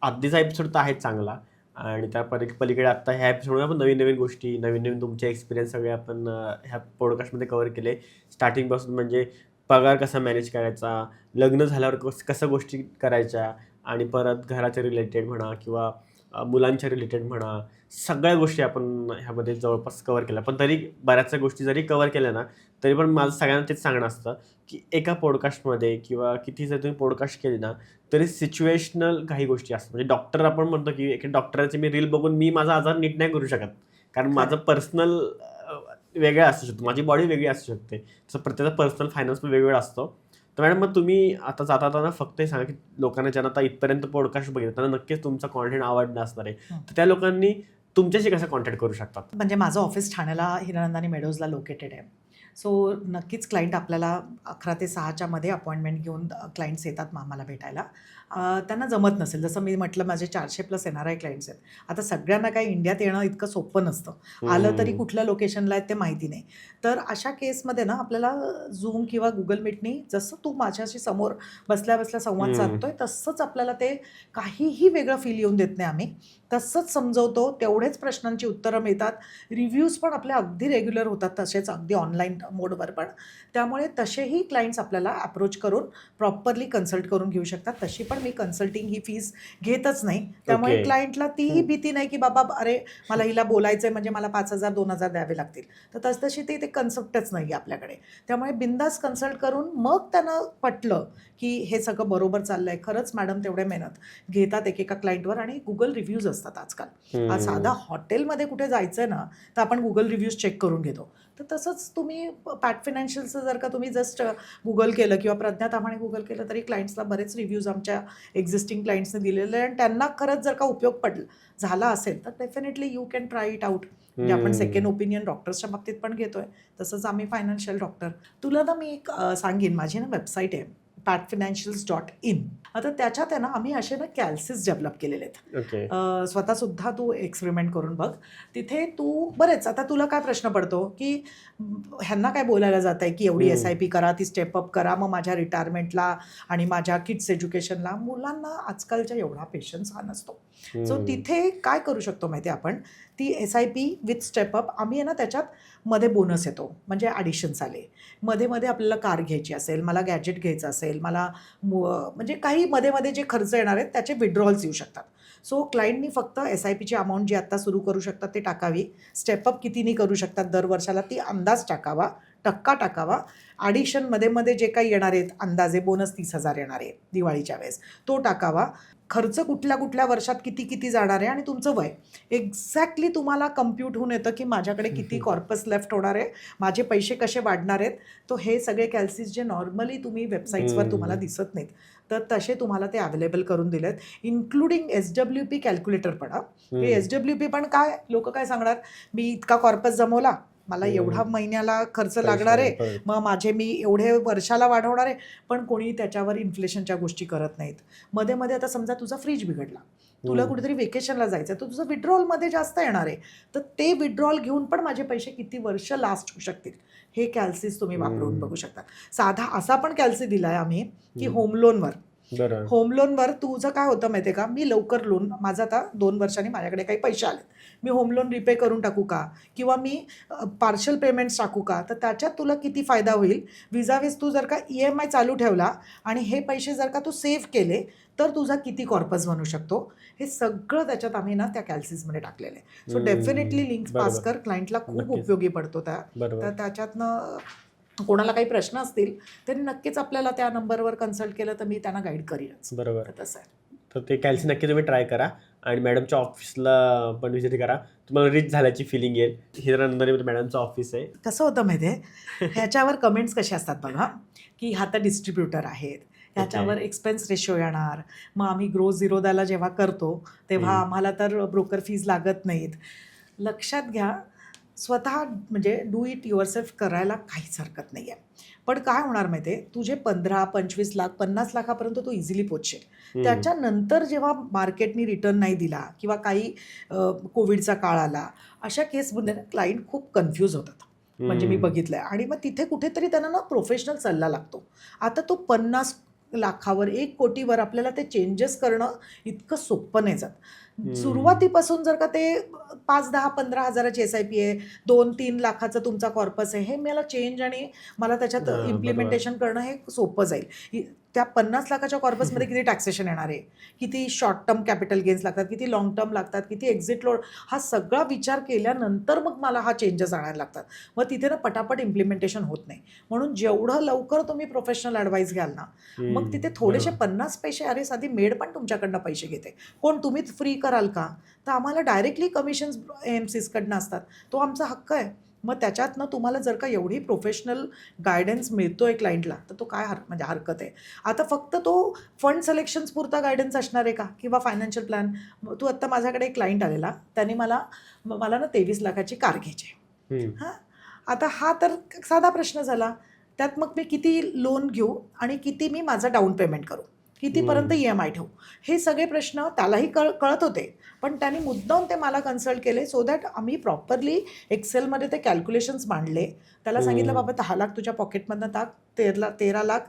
आधीचा एपिसोड तर आहे चांगला, आणि त्या पलीकडे आता ह्या एपिसोडमध्ये आपण नवीन नवीन गोष्टी, नवीन नवीन तुमचे एक्सपिरियन्स सगळे आपण ह्या पॉडकास्टमध्ये कव्हर केले. स्टार्टिंगपासून म्हणजे पगार कसा मॅनेज करायचा, लग्न झाल्यावर कसं गोष्टी करायच्या, आणि परत घराच्या रिलेटेड म्हणा किंवा मुलांच्या रिलेटेड म्हणा, सगळ्या गोष्टी आपण ह्यामध्ये जवळपास कव्हर केल्या. पण तरी बऱ्याचशा गोष्टी जरी कव्हर केल्या ना, तरी पण माझं सगळ्यांना तेच सांगणं असतं की एका पॉडकास्टमध्ये किंवा किती जर तुम्ही पॉडकास्ट केले ना, तरी सिच्युएशनल काही गोष्टी असतात. म्हणजे डॉक्टर आपण म्हणतो की एका डॉक्टराची मी रील बघून मी माझा आजार नीट नाही करू शकत, कारण माझं पर्सनल वेगळं असू शकतं, माझी बॉडी वेगळी असू शकते, तसं प्रत्येकाचा पर्सनल फायनान्स पण वेगवेगळा असतो. तर मॅडम मग तुम्ही आता जाता फक्त हे सांगा की लोकांना ज्यांना आता इथपर्यंत पॉडकास्ट बघितलं त्यांना नक्कीच तुमचा कॉन्टेंट आवडला असणार आहे, तर त्या लोकांनी तुमच्याशी कसं कॉन्टॅक्ट करू शकतात? म्हणजे माझं ऑफिस ठाण्याला हिरानंदानी मेडोजला लोकेटेड आहे. सो नक्कीच क्लायंट आपल्याला 11 ते 6च्या मध्ये अपॉइंटमेंट घेऊन क्लायंट्स येतात आम्हाला भेटायला. त्यांना जमत नसेल, जसं मी म्हटलं माझे 400+ NRI क्लायंट्स आहेत. आता सगळ्यांना काही इंडियात येणं इतकं सोपं नसतं. आलं तरी कुठल्या लोकेशनला आहेत ते माहिती नाही. तर अशा केसमध्ये ना आपल्याला Zoom किंवा Google मीटनी जसं तू माझ्याशी समोर बसल्या बसल्या संवाद साधतोय तसंच आपल्याला ते काहीही वेगळं फील येऊन देत नाही आम्ही. तसंच समजवतो, तेवढेच प्रश्नांची उत्तरं मिळतात. रिव्ह्यूज पण आपले अगदी रेग्युलर होतात तसेच अगदी ऑनलाईन मोडवर पण. त्यामुळे तसेही क्लायंट्स आपल्याला अप्रोच करून प्रॉपरली कन्सल्ट करून घेऊ शकतात. तशी पण मी कन्सल्टिंग ही फीस घेतच नाही. त्यामुळे Okay. क्लायंटला तीही भीती नाही की बाबा अरे मला हिला बोलायचं आहे म्हणजे मला 5,000 2,000 द्यावे लागतील. तर तशी ते कन्सेप्टच नाही आहे आपल्याकडे. त्यामुळे बिनधास्त कन्सल्ट करून मग त्यांना पटलं की हे सगळं बरोबर चाललं आहे. खरंच मॅडम तेवढे मेहनत घेतात एकेका क्लायंटवर आणि Google रिव्ह्यूज असतात आजकाल. आज साधा हॉटेलमध्ये कुठे जायचं आहे ना, तर आपण Google रिव्ह्यूज चेक करून घेतो. तर तसंच तुम्ही पॅट फायनान्शियलचं जर का तुम्ही जस्ट Google केलं किंवा प्रज्ञा ताम्हाणे Google केलं तरी क्लायंट्सला बरेच रिव्ह्यूज आमच्या एक्झिस्टिंग क्लायंट्सने दिलेले आहे आणि त्यांना खरंच जर का उपयोग झाला असेल तर definitely you can try it out. म्हणजे आपण सेकंड ओपिनियन डॉक्टर्सच्या बाबतीत पण घेतोय, तसंच आम्ही फायनान्शियल डॉक्टर. तुला ना मी एक सांगेन, माझी ना वेबसाईट आहे patfinancials.in. आता त्याच्यात आहे ना आम्ही असे ना कॅल्सिस डेव्हलप केलेले आहेत. ओके. स्वतःसुद्धा तू एक्सपेरिमेंट करून बघ. तिथे तू बरेच आता तुला काय प्रश्न पडतो की ह्यांना काय बोलायला जात आहे की एवढी SIP करा, ती स्टेपअप करा, मग माझ्या रिटायरमेंटला आणि माझ्या किड्स एज्युकेशनला. मुलांना आजकालच्या एवढा पेशन्स हा नसतो. सो तिथे काय करू शकतो माहिती आहे आपण, ती SIP विथ स्टेपअप आम्ही आहे ना त्याच्यात मध्ये बोनस येतो, म्हणजे ॲडिशन्स आले. मध्ये मध्ये आपल्याला कार घ्यायची असेल, मला गॅजेट घ्यायचं असेल, मला म्हणजे काही मध्ये मध्ये जे खर्च येणार आहेत त्याचे विड्रॉल्स येऊ शकतात. सो क्लायंटनी फक्त SIPची अमाऊंट जी आत्ता सुरू करू शकतात ते टाकावी. स्टेपअप कितीनी करू शकतात दर वर्षाला ती अंदाज टाकावा, टक्का टाकावा. ॲडिशन मध्ये मध्ये जे काही येणार आहेत अंदाजे बोनस 30,000 येणार आहे दिवाळीच्या वेळेस, तो टाकावा. खर्च कुठल्या कुठल्या वर्षात किती किती जाणार आहे आणि तुमचं वय एक्झॅक्टली तुम्हाला कम्प्यूट होऊन येतं की माझ्याकडे किती कॉर्पस लेफ्ट होणार आहे, माझे पैसे कसे वाढणार आहेत. तो हे सगळे कॅल्सिस जे नॉर्मली तुम्ही वेबसाईट्सवर तुम्हाला दिसत नाहीत, तर तसे तुम्हाला ते अवेलेबल करून दिलेत, इन्क्लुडिंग SWP कॅल्क्युलेटर पण. हे SWP पण काय, लोक काय सांगणार, मी इतका कॉर्पस जमवला, मला एवढा महिन्याला खर्च लागणार आहे, मग माझे मी एवढे वर्षाला वाढवणार आहे. पण कोणी त्याच्यावर इन्फ्लेशनच्या गोष्टी करत नाहीत. मध्ये मध्ये आता समजा तुझा फ्रीज बिघडला, तुला कुठेतरी वेकेशनला जायचं आहे, तर तुझं विड्रॉलमध्ये जास्त येणार आहे, तर ते विड्रॉल घेऊन पण माझे पैसे किती वर्ष लास्ट होऊ शकतील. हे कॅल्सिस तुम्ही वापरून बघू शकता. साधा असा पण कॅल्सी दिला आहे आम्ही की होम लोनवर. होम लोनवर तुझं काय होतं माहिती आहे का, मी लवकर लोन, माझं आता 2 वर्षांनी माझ्याकडे काही पैसे आले, मी होम लोन रिपे करून टाकू का किंवा मी पार्शल पेमेंट्स टाकू का, तर त्याच्यात तुला किती फायदा होईल. विजावीस तू जर का EMI चालू ठेवला आणि हे पैसे जर का तू सेव्ह केले तर तुझा किती कॉर्पस बनू शकतो, हे सगळं त्याच्यात आम्ही ना त्या कॅल्सिसमध्ये टाकलेलं आहे. सो डेफिनेटली लिंक्स पास कर, क्लायंटला खूप उपयोगी पडतो त्या. तर त्याच्यातनं कोणाला काही प्रश्न असतील तरी नक्कीच आपल्याला त्या नंबरवर कन्सल्ट केलं तर मी त्यांना गाईड करीनच. बरोबर. तसं आहे. तर ते कॅल्सी नक्की तुम्ही ट्राय करा आणि मॅडमच्या ऑफिसला पण व्हिजिट करा, तुम्हाला रिच झाल्याची फिलिंग येईल. हिरानंदानी मॅडमचं ऑफिस आहे. कसं होतं माहिती आहे, ह्याच्यावर कमेंट्स कसे असतात बघा, की हा तर डिस्ट्रीब्युटर आहेत, त्याच्यावर एक्सपेन्स रेशो येणार. मग आम्ही ग्रो झिरोदाला जेव्हा करतो तेव्हा आम्हाला तर ब्रोकर फीज लागत नाहीत. लक्षात घ्या, स्वतः म्हणजे डू इट युअरसेल्फ करायला काहीच हरकत नाही आहे. पण काय होणार माहिती आहे, तुझे 15-25 लाख 50 लाखापर्यंत तू इझिली पोचशील. त्याच्यानंतर जेव्हा मार्केटनी रिटर्न नाही दिला किंवा काही कोविडचा काळ आला, अशा केसमध्ये क्लायंट खूप कन्फ्यूज होतात. म्हणजे मी बघितलंय. आणि मग तिथे कुठेतरी त्यांना ना प्रोफेशनल सल्ला लागतो. आता तो 50 लाखावर 1 कोटीवर आपल्याला ते चेंजेस करणं इतकं सोपं नाही जात. सुरुवातीपासून जर का ते 5, 10, 15 हजाराची SIP आहे, 2-3 लाखाचा तुमचा कॉर्पस आहे, हे मला चेंज आणि मला त्याच्यात इम्प्लिमेंटेशन करणं हे सोपं जाईल. त्या 50 लाखाच्या कॉर्पसमध्ये किती टॅक्सेशन येणार आहे, किती शॉर्ट टर्म कॅपिटल गेन्स लागतात, किती लाँग टर्म लागतात, किती एक्झिट लोड, हा सगळा विचार केल्यानंतर मग मला हा चेंजेस आणायला लागतात. मग तिथे ना पटापट इम्प्लिमेंटेशन होत नाही. म्हणून जेवढं लवकर तुम्ही प्रोफेशनल ॲडवाईस घ्याल ना, मग तिथे थोडेसे 50 पैसे, अरे साधी मेड पण तुमच्याकडनं पैसे घेते, कोण तुम्हीच फ्री कराल का? तर आम्हाला डायरेक्टली कमिशन्स AMCsकडनं असतात. तो आमचा हक्क आहे. मग त्याच्यातनं तुम्हाला जर का एवढी प्रोफेशनल गायडन्स मिळतोय क्लायंटला, तर तो काय म्हणजे हरकत आहे. आता फक्त तो फंड सिलेक्शन्स पुरता गायडन्स असणार आहे का, किंवा फायनान्शियल प्लॅन. तू आत्ता माझ्याकडे एक क्लायंट आलेला, त्याने मला ना 23 लाखाची कार घ्यायची. हां, आता हा तर साधा प्रश्न झाला. त्यात मग मी किती लोन घेऊ आणि किती मी माझं डाऊन पेमेंट करू, कितीपर्यंत EMI ठेवू, हे सगळे प्रश्न त्यालाही कळत होते. पण त्यांनी मुद्दाम ते मला कन्सल्ट केले, सो दॅट आम्ही प्रॉपरली एक्सेलमध्ये ते कॅल्क्युलेशन्स मांडले. त्याला सांगितलं, बाबा 10 लाख तुझ्या पॉकेटमधनं टाक, 13 लाख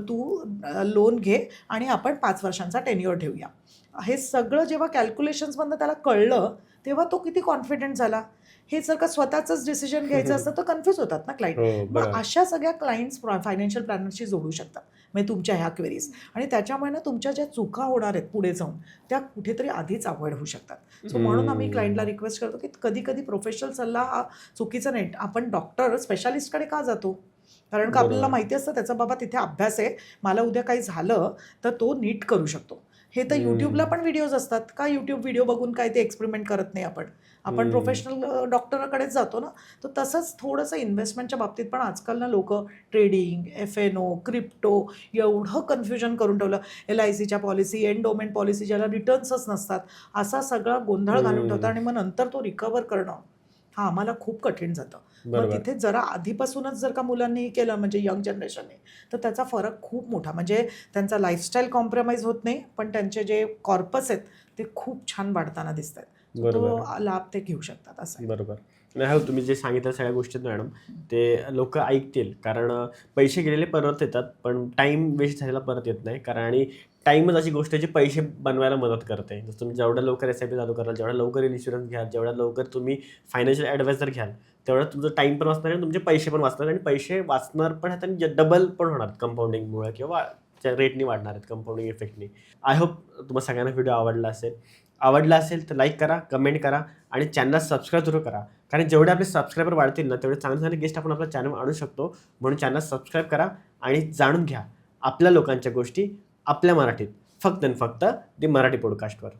तू लोन घे आणि आपण 5 वर्षांचा टेन्युअर ठेवूया. हे सगळं जेव्हा कॅल्क्युलेशन्समधनं त्याला कळलं, तेव्हा तो किती कॉन्फिडंट झाला. हे जर का स्वतःच डिसिजन घ्यायचं असतं तर कन्फ्यूज होतात ना क्लायंट. मग अशा सगळ्या क्लायंट्स फायनान्शियल प्लॅनरशी जोडू शकतात, म्हणजे तुमच्या ह्या क्वेरीज. आणि त्याच्यामुळे ना तुमच्या ज्या चुका होणार आहेत पुढे जाऊन, त्या कुठेतरी आधीच अवॉइड होऊ शकतात. सो म्हणून आम्ही क्लायंटला रिक्वेस्ट करतो की कधी कधी प्रोफेशनल सल्ला हा चुकीचा नाही. आपण डॉक्टर स्पेशालिस्टकडे का जातो? कारण का आपल्याला माहिती असतं त्याचा बाबा तिथे अभ्यास आहे, मला उद्या काही झालं तर तो नीट करू शकतो. हे तर यूट्यूबला पण व्हिडिओज असतात. का यूट्यूब व्हिडिओ बघून काय ते एक्सपेरिमेंट करत नाही आपण प्रोफेशनल डॉक्टरकडेच जातो ना. तर तसंच थोडंसं इन्व्हेस्टमेंटच्या बाबतीत पण आजकाल ना लोक ट्रेडिंग, FNO, क्रिप्टो एवढं कन्फ्युजन करून ठेवलं. LICच्या पॉलिसी, एंडोमेंट पॉलिसी, ज्याला रिटर्न्सच नसतात, असा सगळा गोंधळ घालून ठेवतात. आणि मग नंतर तो रिकवर करणं हा आम्हाला खूप कठीण जातं. मग तिथे जरा आधीपासूनच जर का मुलांनी केलं, म्हणजे यंग जनरेशनने, तर त्याचा फरक खूप मोठा, म्हणजे त्यांचा लाईफस्टाईल कॉम्प्रोमाइज होत नाही, पण त्यांचे जे कॉर्पस आहेत ते खूप छान वाढताना दिसत आहेत. तो लाभ ते घेऊ शकतात असं. बरोबर. नाही हो, तुम्ही जे सांगितलं सगळ्या गोष्टीत मॅडम, ते लोक ऐकतील. कारण पैसे गेलेले परत येतात, पण टाईम वेस्ट झालेला परत येत नाही. कारण आणि टाईमच अशी गोष्ट आहे जी पैसे बनवायला मदत करते. जसं तुम्ही जेवढ्या लवकर SIP चालू कराल, जेवढ्या लवकर इन्शुरन्स घ्याल, जेवढ्या लवकर तुम्ही फायनान्शियल ॲडवायझर घ्याल, तेवढा तुमचा टाईम पण वाचणार आणि तुमचे पैसे पण वाचणार. आणि पैसे वाचणार पण आहेत आणि डबल पण होणार कंपाऊंडिंगमुळे, किंवा रेटनी वाढणार आहेत कंपाऊंडिंग इफेक्टनी. आय होप तुम्हाला सगळ्यांना व्हिडिओ आवडला असेल तर लाईक करा, कमेंट करा आणि चॅनलला सबस्क्राईब जरूर करा. कारण जेवढे आपले सबस्क्रायबर वाढतील ना, तेवढे चांगले चांगले गेस्ट आपण आपल्या चॅनलवर आणू शकतो. म्हणून चॅनल सबस्क्राईब करा आणि जाणून घ्या आपल्या लोकांच्या गोष्टी आपल्या मराठीत, फक्त आणि फक्त दी मराठी पॉडकास्टवर.